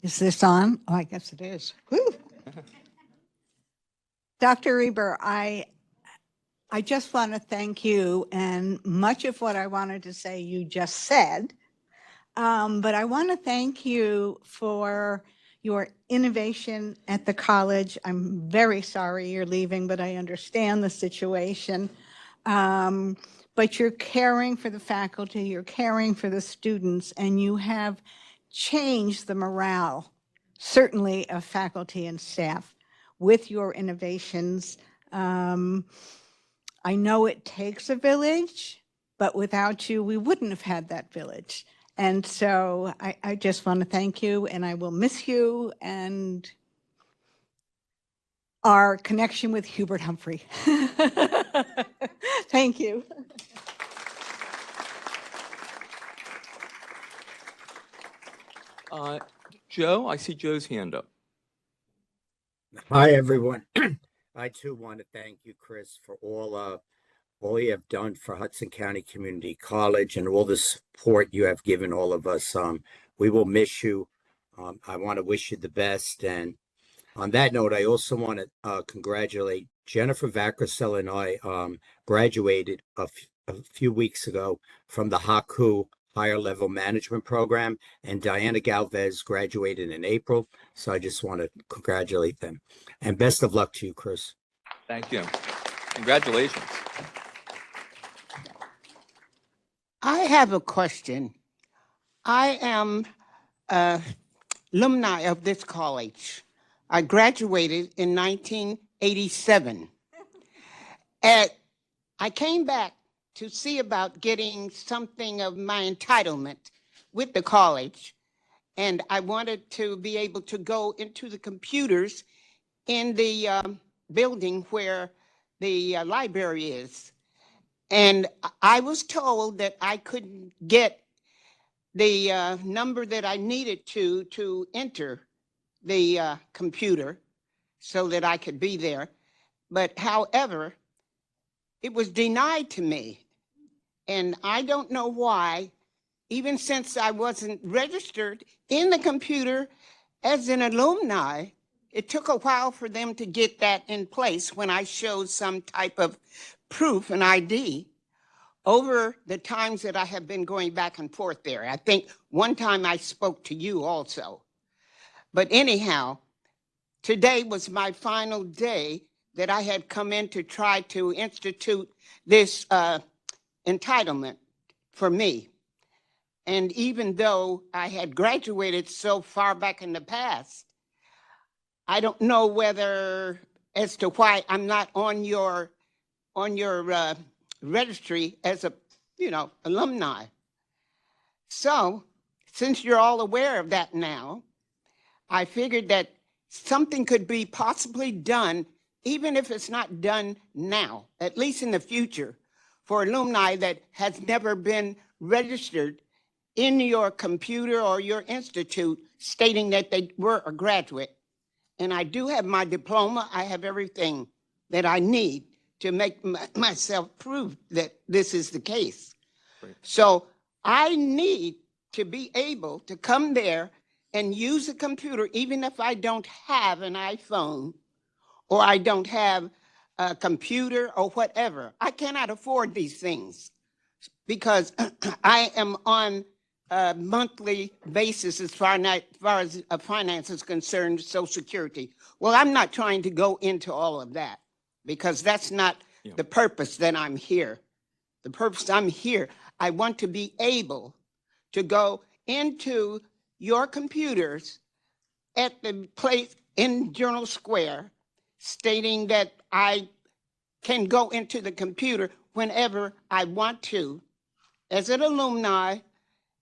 S13: Is this on? Oh, I guess it is. Woo. Dr. Reber, I just want to thank you, and much of what I wanted to say you just said, but I want to thank you for your innovation at the college. I'm very sorry you're leaving, but I understand the situation. But you're caring for the faculty, you're caring for the students, and you have changed the morale, certainly of faculty and staff, with your innovations. I know it takes a village, but without you, we wouldn't have had that village. And so I just want to thank you, and I will miss you and our connection with Hubert Humphrey. Thank you.
S1: Joe, I see Joe's hand up.
S14: Hi, everyone. I too want to thank you, Chris, for all you have done for Hudson County Community College and all the support you have given all of us. We will miss you. I want to wish you the best. And on that note, I also want to congratulate Jennifer Vacrasell and I graduated a few weeks ago from the HAKU Higher Level Management Program, and Diana Galvez graduated in April. So I just want to congratulate them. And best of luck to you, Chris.
S1: Thank you. Congratulations.
S15: I have a question. I am an alumni of this college. I graduated in 1987. I came back to see about getting something of my entitlement with the college. And I wanted to be able to go into the computers in the building where the library is. And I was told that I couldn't get the number that I needed to enter the computer so that I could be there. But however, it was denied to me. And I don't know why, even since I wasn't registered in the computer as an alumni, it took a while for them to get that in place when I showed some type of proof and ID over the times that I have been going back and forth there. I think one time I spoke to you also. But anyhow, today was my final day that I had come in to try to institute this entitlement for me. And even though I had graduated so far back in the past, I don't know whether as to why I'm not on your registry as a, alumni. So since you're all aware of that now, I figured that something could be possibly done, even if it's not done now, at least in the future, for alumni that has never been registered in your computer or your institute stating that they were a graduate. And I do have my diploma. I have everything that I need to make myself prove that this is the case.
S1: Great.
S15: So I need to be able to come there and use a computer, even if I don't have an iPhone or I don't have a computer or whatever. I cannot afford these things. because I am on a monthly basis as far as finance is concerned, Social Security. Well, I'm not trying to go into all of that because that's not the purpose that I'm here. The purpose I'm here, I want to be able to go into your computers at the place in Journal Square stating that I can go into the computer whenever I want to as an alumni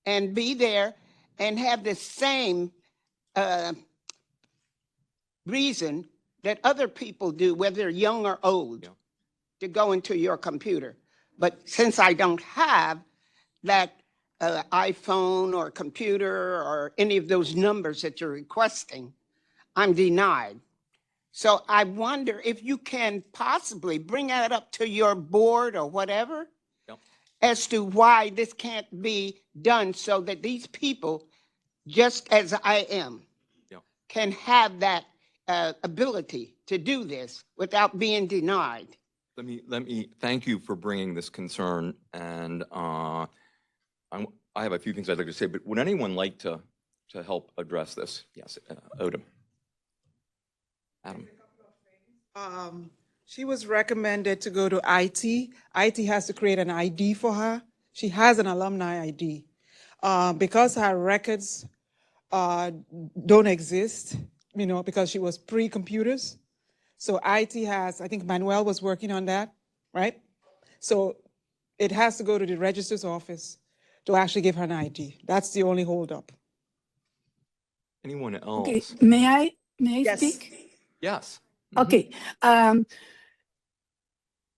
S15: and be there and have the same reason that other people do, whether they're young or old, to go into your computer. But since I don't have that iPhone or computer or any of those numbers that you're requesting, I'm denied. So I wonder if you can possibly bring that up to your board or whatever as to why this can't be done so that these people, just as I am, can have that ability to do this without being denied.
S1: Let me thank you for bringing this concern, and I have a few things I'd like to say, but would anyone like to help address this? Yes, Odom. Adam.
S16: She was recommended to go to IT. IT has to create an ID for her. She has an alumni ID. Because her records don't exist, you know, because she was pre-computers. So IT has, I think Manuel was working on that, right? So it has to go to the registrar's office to actually give her an ID. That's the only holdup.
S1: Anyone else?
S17: Okay, may I
S16: Yes.
S17: speak?
S1: Yes.
S17: Okay.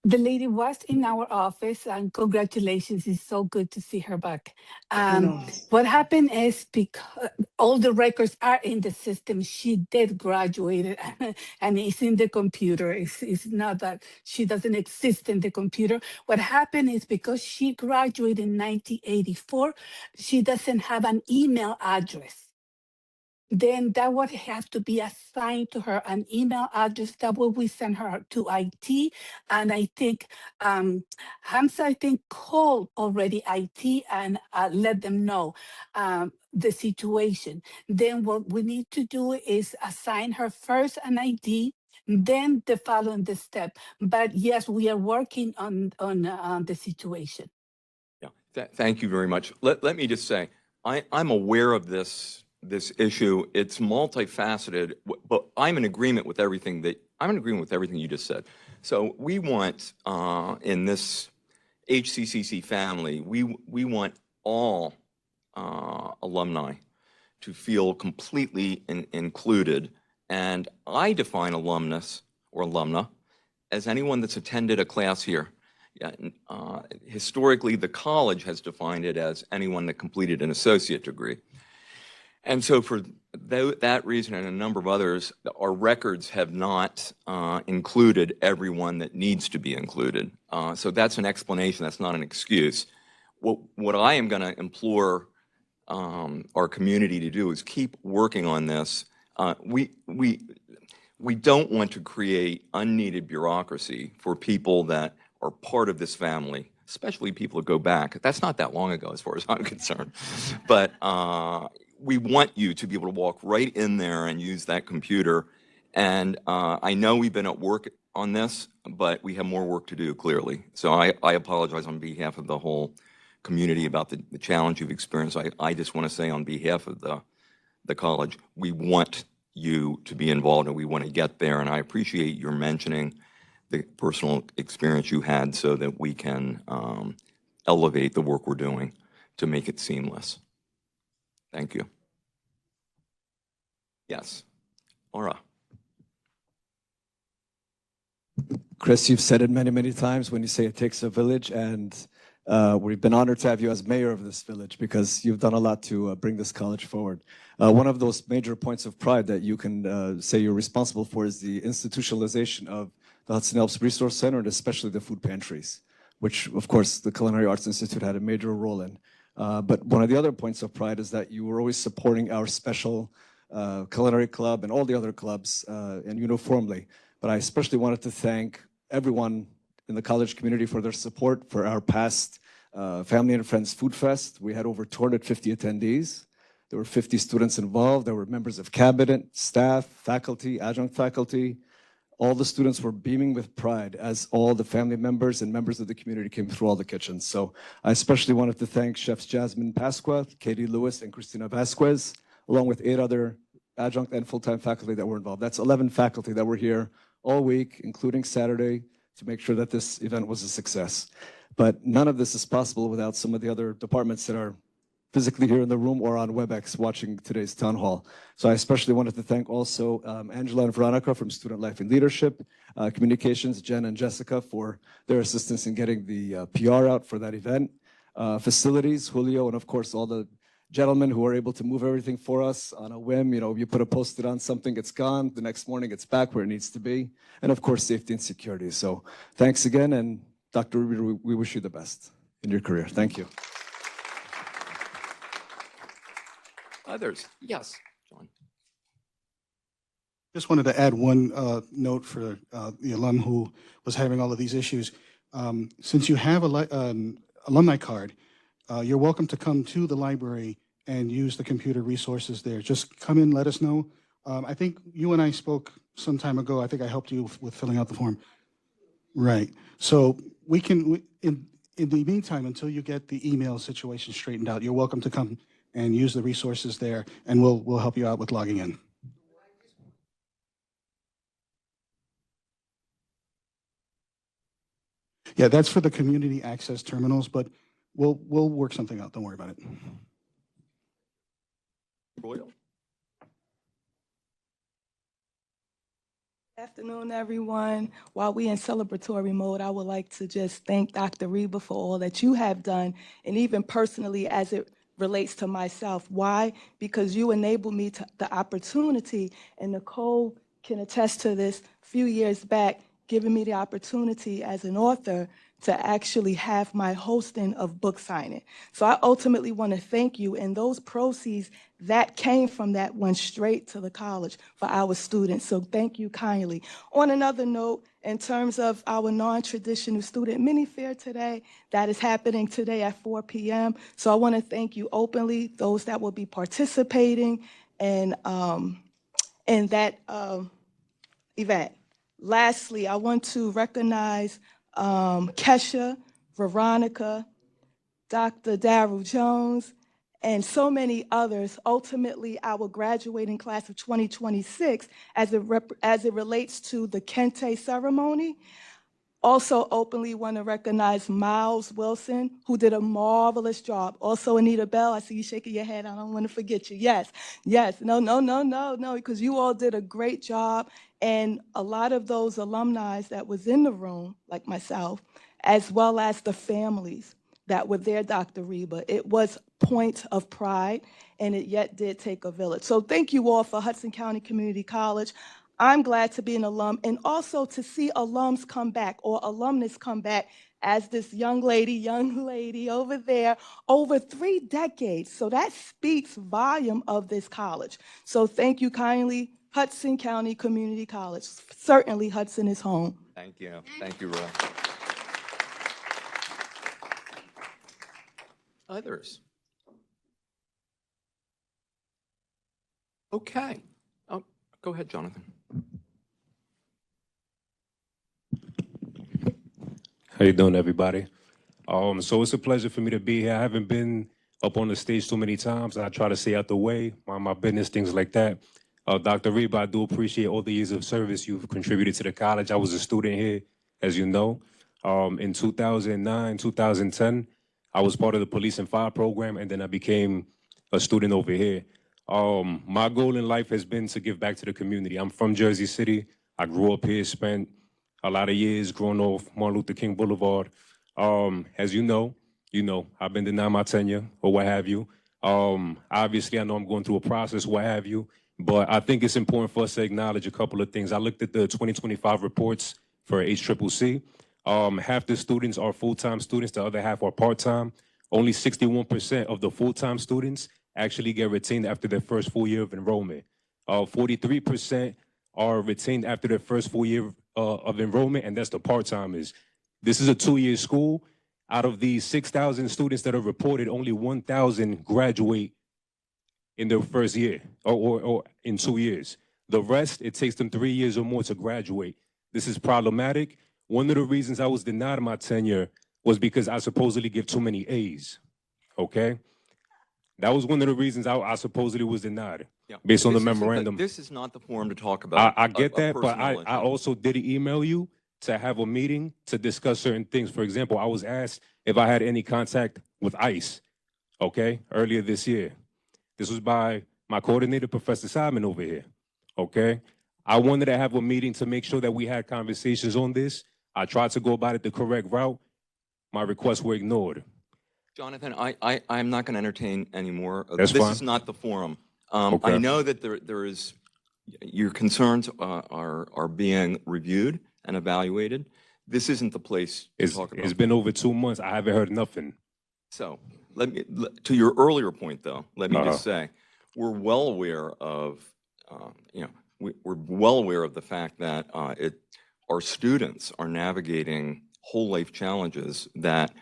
S17: The lady was in our office, and congratulations. It's so good to see her back. What happened is because all the records are in the system, she did graduate and it's in the computer. It's not that she doesn't exist in the computer. What happened is because she graduated in 1984, she doesn't have an email address. Then that would have to be assigned to her an email address that will we send her to IT. And I think Hamza, I think, called already IT and let them know the situation. Then what we need to do is assign her first an ID, then the following the step. But yes, we are working on the situation.
S1: Yeah, thank you very much. Let me just say, I'm aware of this issue. It's multifaceted, but I'm in agreement with everything you just said. So we want in this HCCC family, we want all alumni to feel completely included. And I define alumnus or alumna as anyone that's attended a class here. Historically, the college has defined it as anyone that completed an associate degree. And so for that reason and a number of others, our records have not included everyone that needs to be included. So that's an explanation, that's not an excuse. What I am going to implore our community to do is keep working on this. We don't want to create unneeded bureaucracy for people that are part of this family, especially people that go back. That's not that long ago as far as I'm concerned. But we want you to be able to walk right in there and use that computer. And I know we've been at work on this, but we have more work to do, clearly. So I apologize on behalf of the whole community about the challenge you've experienced. I just want to say on behalf of the college, we want you to be involved and we want to get there. And I appreciate your mentioning the personal experience you had so that we can elevate the work we're doing to make it seamless. Thank you. Yes, Aura.
S18: Chris, you've said it many, many times when you say it takes a village, and we've been honored to have you as mayor of this village because you've done a lot to bring this college forward. One of those major points of pride that you can say you're responsible for is the institutionalization of the Hudson Helps Resource Center, and especially the food pantries, which, of course, the Culinary Arts Institute had a major role in. But one of the other points of pride is that you were always supporting our special culinary club and all the other clubs and uniformly. But I especially wanted to thank everyone in the college community for their support for our past Family and Friends Food Fest. We had over 250 attendees. There were 50 students involved. There were members of cabinet, staff, faculty, adjunct faculty. All the students were beaming with pride as all the family members and members of the community came through all the kitchens. So I especially wanted to thank Chefs Jasmine Pasqua, Katie Lewis, and Christina Vasquez, along with 8 other adjunct and full-time faculty that were involved. That's 11 faculty that were here all week, including Saturday, to make sure that this event was a success. But none of this is possible without some of the other departments that are physically here in the room or on WebEx watching today's town hall. So I especially wanted to thank also Angela and Veronica from Student Life and Leadership, Communications, Jen and Jessica for their assistance in getting the PR out for that event, Facilities, Julio, and of course all the gentlemen who were able to move everything for us on a whim. You know, you put a post-it on something, it's gone. The next morning it's back where it needs to be. And of course, safety and security. So thanks again. And Dr. Ruby, we wish you the best in your career. Thank you.
S1: Others? Yes, John.
S19: Just wanted to add one note for the alum who was having all of these issues. Since you have an alumni card, you're welcome to come to the library and use the computer resources there. Just come in, let us know. I think you and I spoke some time ago. I think I helped you with filling out the form. Right. So we can, in the meantime, until you get the email situation straightened out, you're welcome to come and use the resources there, and we'll help you out with logging in. Yeah, that's for the community access terminals, but we'll work something out. Don't worry about it.
S1: Royal.
S20: Good afternoon, everyone. While we in celebratory mode, I would like to just thank Dr. Reba for all that you have done, and even personally as it relates to myself. Why? Because you enabled me to the opportunity, and Nicole can attest to this, a few years back, giving me the opportunity as an author to actually have my hosting of book signing. So I ultimately want to thank you, and those proceeds that came from that went straight to the college for our students. So thank you kindly. On another note, in terms of our non-traditional student mini fair today, that is happening today at 4 p.m. So I want to thank you openly, those that will be participating in that event. Lastly, I want to recognize Kesha, Veronica, Dr. Darrell Jones, and so many others, ultimately our graduating class of 2026 as it relates to the Kente ceremony. Also openly want to recognize Miles Wilson, who did a marvelous job. Also Anita Bell, I see you shaking your head, I don't want to forget you. Yes, no, because you all did a great job. And a lot of those alumni that was in the room, like myself, as well as the families that were there, Dr. Reba, it was point of pride, and it yet did take a village. So thank you all for Hudson County Community College. I'm glad to be an alum, and also to see alums come back, or alumnus come back, as this young lady over there, over 3 decades. So that speaks volume of this college. So thank you kindly, Hudson County Community College. Certainly Hudson is home.
S1: Thank you. Thank you, Roy. Others? Okay. Oh, go ahead, Jonathan.
S21: How you doing, everybody? So it's a pleasure for me to be here. I haven't been up on the stage too many times. I try to stay out the way, mind my business, things like that. Dr. Reba, I do appreciate all the years of service you've contributed to the college. I was a student here, as you know. In 2009, 2010, I was part of the police and fire program, and then I became a student over here. My goal in life has been to give back to the community. I'm from Jersey City. I grew up here, spent a lot of years growing off Martin Luther King Boulevard. As you know, I've been denied my tenure or what have you. Obviously, I know I'm going through a process, what have you, but I think it's important for us to acknowledge a couple of things. I looked at the 2025 reports for HCCC. Half the students are full-time students, the other half are part-time. Only 61% of the full-time students actually get retained after their first full year of enrollment. 43% are retained after their first full year of enrollment, and that's the part-timers. This is a 2-year school. out of these 6,000 students that are reported, only 1,000 graduate in their first year or in 2 years. The rest, it takes them 3 years or more to graduate. This is problematic. One of the reasons I was denied my tenure was because I supposedly give too many A's, okay? That was one of the reasons I supposedly was denied, based on the memorandum.
S1: This is not the forum to talk about.
S21: I get
S1: a
S21: that, but
S1: personal
S21: I
S1: issue.
S21: also did email you to have a meeting to discuss certain things. For example, I was asked if I had any contact with ICE, okay, earlier this year. This was by my coordinator, Professor Simon over here, okay? I wanted to have a meeting to make sure that we had conversations on this. I tried to go about it the correct route. My requests were ignored.
S1: Jonathan, I'm not going to entertain anymore.
S21: That's
S1: This
S21: fine.
S1: is not the forum.
S21: Okay.
S1: I know that there is, your concerns are being reviewed and evaluated. This isn't the place to talk about.
S21: It's been over 2 months. I haven't heard nothing.
S1: So to your earlier point, though, let me just
S21: Uh-huh.
S1: say, we're well aware of, we're well aware of the fact that our students are navigating whole life challenges that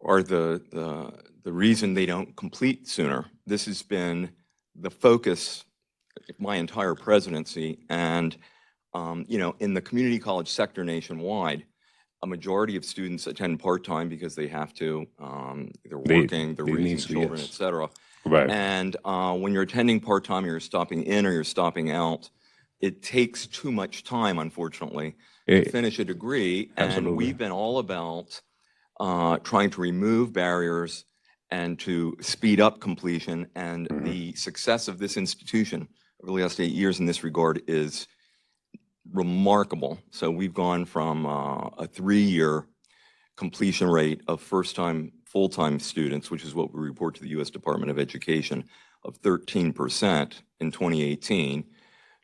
S1: are the reason they don't complete sooner. This has been the focus of my entire presidency, and in the community college sector nationwide, a majority of students attend part-time because they have to. They're working, they're
S21: they need
S1: raising
S21: to,
S1: children,
S21: yes.
S1: et cetera.
S21: Right.
S1: And when you're attending part-time, you're stopping in or you're stopping out. It takes too much time, unfortunately, to finish a degree. And
S21: Absolutely.
S1: we've been all about trying to remove barriers and to speed up completion. And the success of this institution over the last 8 years in this regard is remarkable. So we've gone from a 3-year completion rate of first-time full-time students, which is what we report to the U.S. Department of Education, of 13% in 2018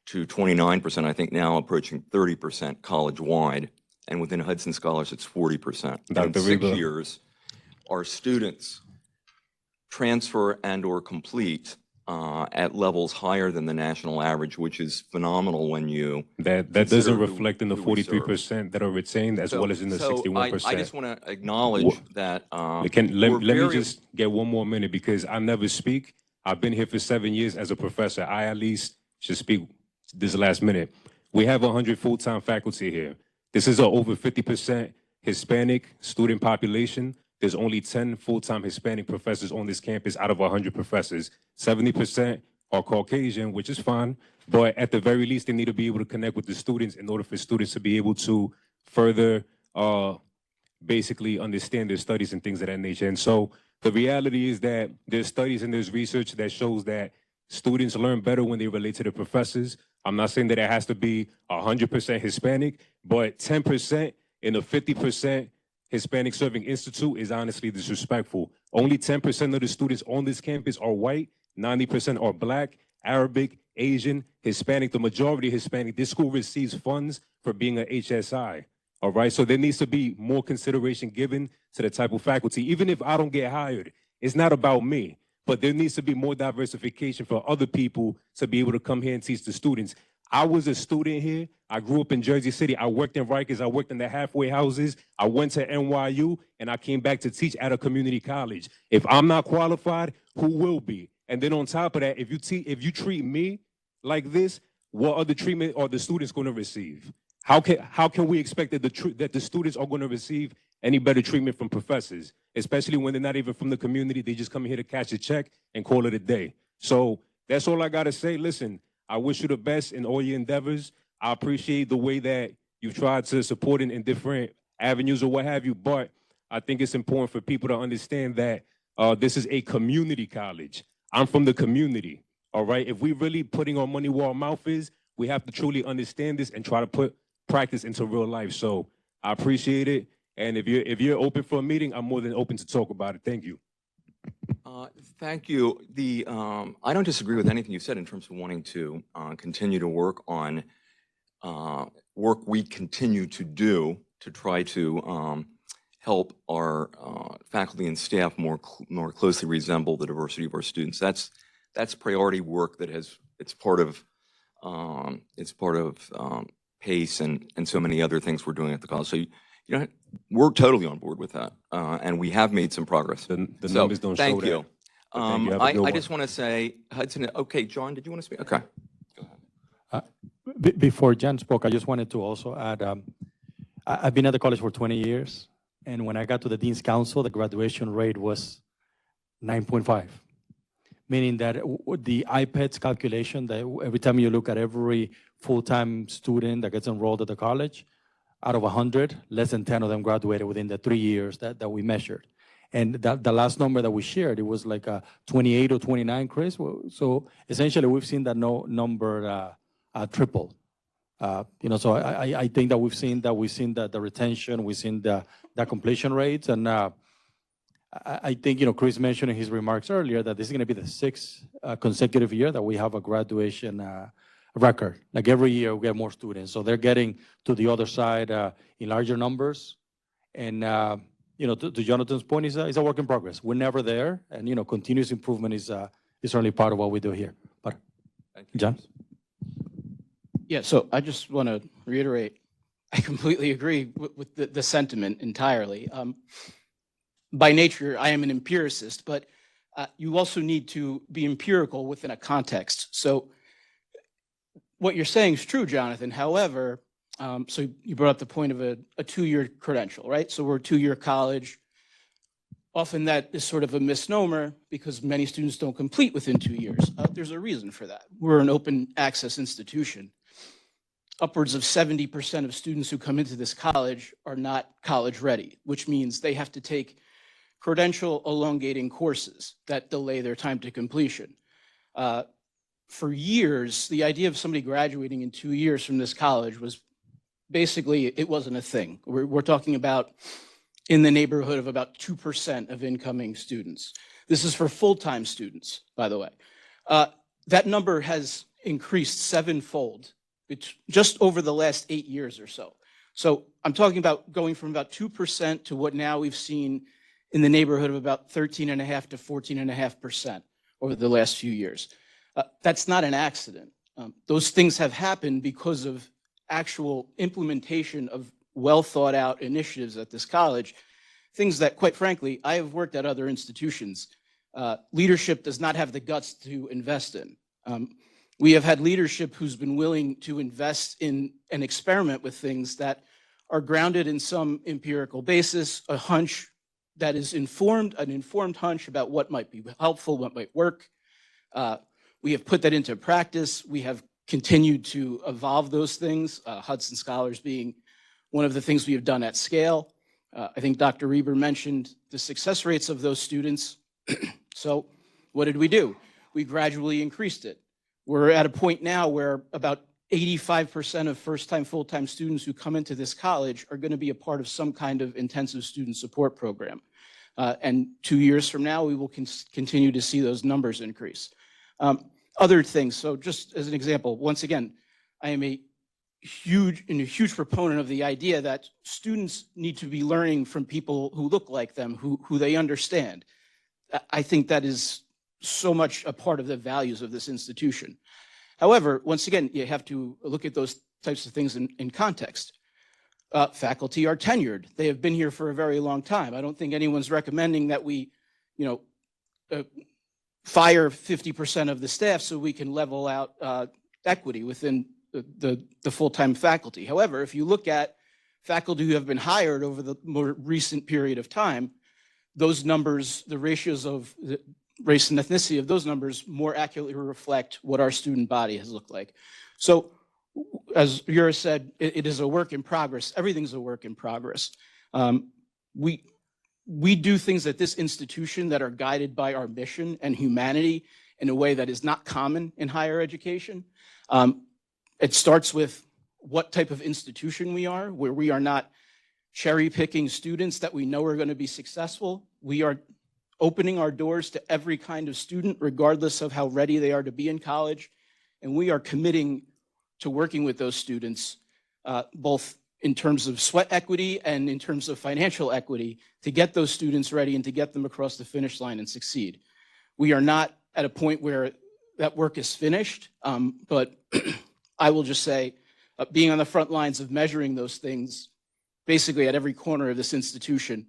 S1: to 29%, I think now approaching 30% college-wide. And within Hudson Scholars, it's 40%. And in
S21: Dr.
S1: 6
S21: Reba.
S1: years, our students transfer and/or complete at levels higher than the national average, which is phenomenal when you
S21: That
S1: consider
S21: doesn't
S1: who-
S21: reflect in the
S1: who we serve.
S21: 43% that are retained, as well as in the 61%.
S1: I just want to acknowledge that
S21: Let
S1: we're
S21: me
S1: very-
S21: just get one more minute, because I never speak. I've been here for 7 years as a professor. I at least should speak this last minute. We have 100 full-time faculty here. This is an over 50% Hispanic student population. There's only 10 full-time Hispanic professors on this campus out of 100 professors. 70% are Caucasian, which is fine, but at the very least, they need to be able to connect with the students in order for students to be able to further basically understand their studies and things of that nature. And so the reality is that there's studies and there's research that shows that students learn better when they relate to the professors. I'm not saying that it has to be 100% Hispanic, but 10% in a 50% Hispanic Serving Institute is honestly disrespectful. Only 10% of the students on this campus are white, 90% are black, Arabic, Asian, Hispanic, the majority Hispanic. This school receives funds for being an HSI. All right, so there needs to be more consideration given to the type of faculty. Even if I don't get hired, it's not about me, but there needs to be more diversification for other people to be able to come here and teach the students. I was a student here. I grew up in Jersey City. I worked in Rikers. I worked in the halfway houses. I went to NYU, and I came back to teach at a community college. If I'm not qualified, who will be? And then on top of that, if you treat me like this, what other treatment are the students going to receive? How can we expect that the students are going to receive any better treatment from professors, especially when they're not even from the community? They just come here to cash a check and call it a day. So that's all I got to say. Listen, I wish you the best in all your endeavors. I appreciate the way that you've tried to support in different avenues or what have you, but I think it's important for people to understand that this is a community college. I'm from the community, all right? If we really putting our money where our mouth is, we have to truly understand this and try to put practice into real life. So I appreciate it. And if you're open for a meeting, I'm more than open to talk about it. Thank you.
S1: Thank you. I don't disagree with anything you said in terms of wanting to continue to work on work we continue to do to try to help our faculty and staff more closely resemble the diversity of our students. That's priority work that it's part of PACE and so many other things we're doing at the college. So You know, we're totally on board with that, and we have made some progress.
S21: The
S1: So,
S21: numbers don't show
S1: thank
S21: that.
S1: you.
S21: But thank you. Have a good
S1: I
S21: one.
S1: just want to say, Hudson, okay, John, did you want to speak? Okay.
S10: Before Jen spoke, I just wanted to also add, I've been at the college for 20 years, and when I got to the Dean's Council, the graduation rate was 9.5, meaning that the IPEDS calculation, that every time you look at every full-time student that gets enrolled at the college, out of 100, less than 10 of them graduated within the 3 years that we measured. And the last number that we shared, it was like 28 or 29, Chris. So essentially, we've seen that number triple. So I think that we've seen that the retention, we've seen the completion rates, and I think Chris mentioned in his remarks earlier that this is going to be the sixth consecutive year that we have a graduation record. Like every year, we get more students, so they're getting to the other side in larger numbers. And to Jonathan's point, is a work in progress. We're never there, and continuous improvement is certainly part of what we do here. But John.
S2: Yeah, so I just want to reiterate, I completely agree with the sentiment entirely. By nature, I am an empiricist, but you also need to be empirical within a context. So what you're saying is true, Jonathan. However, so you brought up the point of a 2-year credential, right? So we're a 2-year college. Often that is sort of a misnomer because many students don't complete within 2 years. There's a reason for that. We're an open access institution. Upwards of 70% of students who come into this college are not college ready, which means they have to take credential elongating courses that delay their time to completion. For years, the idea of somebody graduating in 2 years from this college was basically, it wasn't a thing. We're talking about in the neighborhood of about 2% of incoming students. This is for full-time students, by the way. That number has increased 7-fold. It's just over the last 8 years or so. So I'm talking about going from about 2% to what now we've seen in the neighborhood of about 13.5% to 14.5% over the last few years. That's not an accident. Those things have happened because of actual implementation of well thought out initiatives at this college, things that, quite frankly, I have worked at other institutions. Leadership does not have the guts to invest in. We have had leadership who's been willing to invest in and experiment with things that are grounded in some empirical basis, a hunch that is an informed hunch about what might be helpful, what might work. We have put that into practice. We have continued to evolve those things, Hudson Scholars being one of the things we have done at scale. I think Dr. Reber mentioned the success rates of those students. So what did we do? We gradually increased it. We're at a point now where about 85% of first-time, full-time students who come into this college are going to be a part of some kind of intensive student support program. And 2 years from now, we will continue to see those numbers increase. Other things, so just as an example, once again, I am a huge proponent of the idea that students need to be learning from people who look like them, who they understand. I think that is so much a part of the values of this institution. However, once again, you have to look at those types of things in context. Faculty are tenured. They have been here for a very long time. I don't think anyone's recommending that we, fire 50% of the staff so we can level out equity within the full-time faculty. However, if you look at faculty who have been hired over the more recent period of time, those numbers, the ratios of the race and ethnicity of those numbers more accurately reflect what our student body has looked like. So as Yura said, it is a work in progress. Everything's a work in progress. We do things at this institution that are guided by our mission and humanity in a way that is not common in higher education. It starts with what type of institution we are, where we are not cherry picking students that we know are going to be successful. We are opening our doors to every kind of student, regardless of how ready they are to be in college. And we are committing to working with those students, both in terms of sweat equity and in terms of financial equity, to get those students ready and to get them across the finish line and succeed. We are not at a point where that work is finished, but I will just say, being on the front lines of measuring those things basically at every corner of this institution,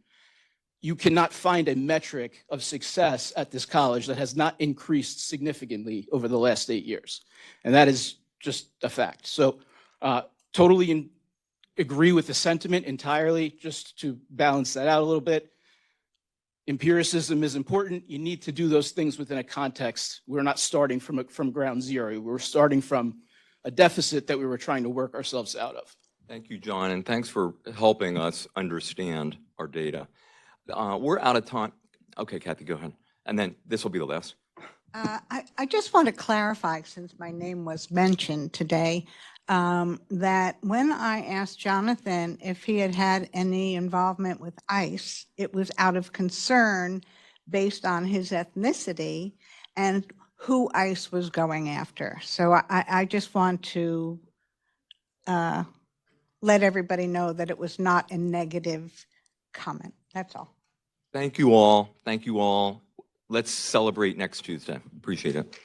S2: you cannot find a metric of success at this college that has not increased significantly over the last 8 years. And that is just a fact. So totally agree with the sentiment entirely. Just to balance that out a little bit, empiricism is important. You need to do those things within a context. We're not starting from ground zero. We're starting from a deficit that we were trying to work ourselves out of.
S1: Thank you, John, and thanks for helping us understand our data. We're out of time. Okay, Kathy, go ahead. And then this will be the last.
S13: I just want to clarify, since my name was mentioned today, that when I asked Jonathan if he had had any involvement with ICE, it was out of concern based on his ethnicity and who ICE was going after. So I just want to let everybody know that it was not a negative comment. That's all.
S1: Thank you all. Thank you all. Let's celebrate next Tuesday. Appreciate it.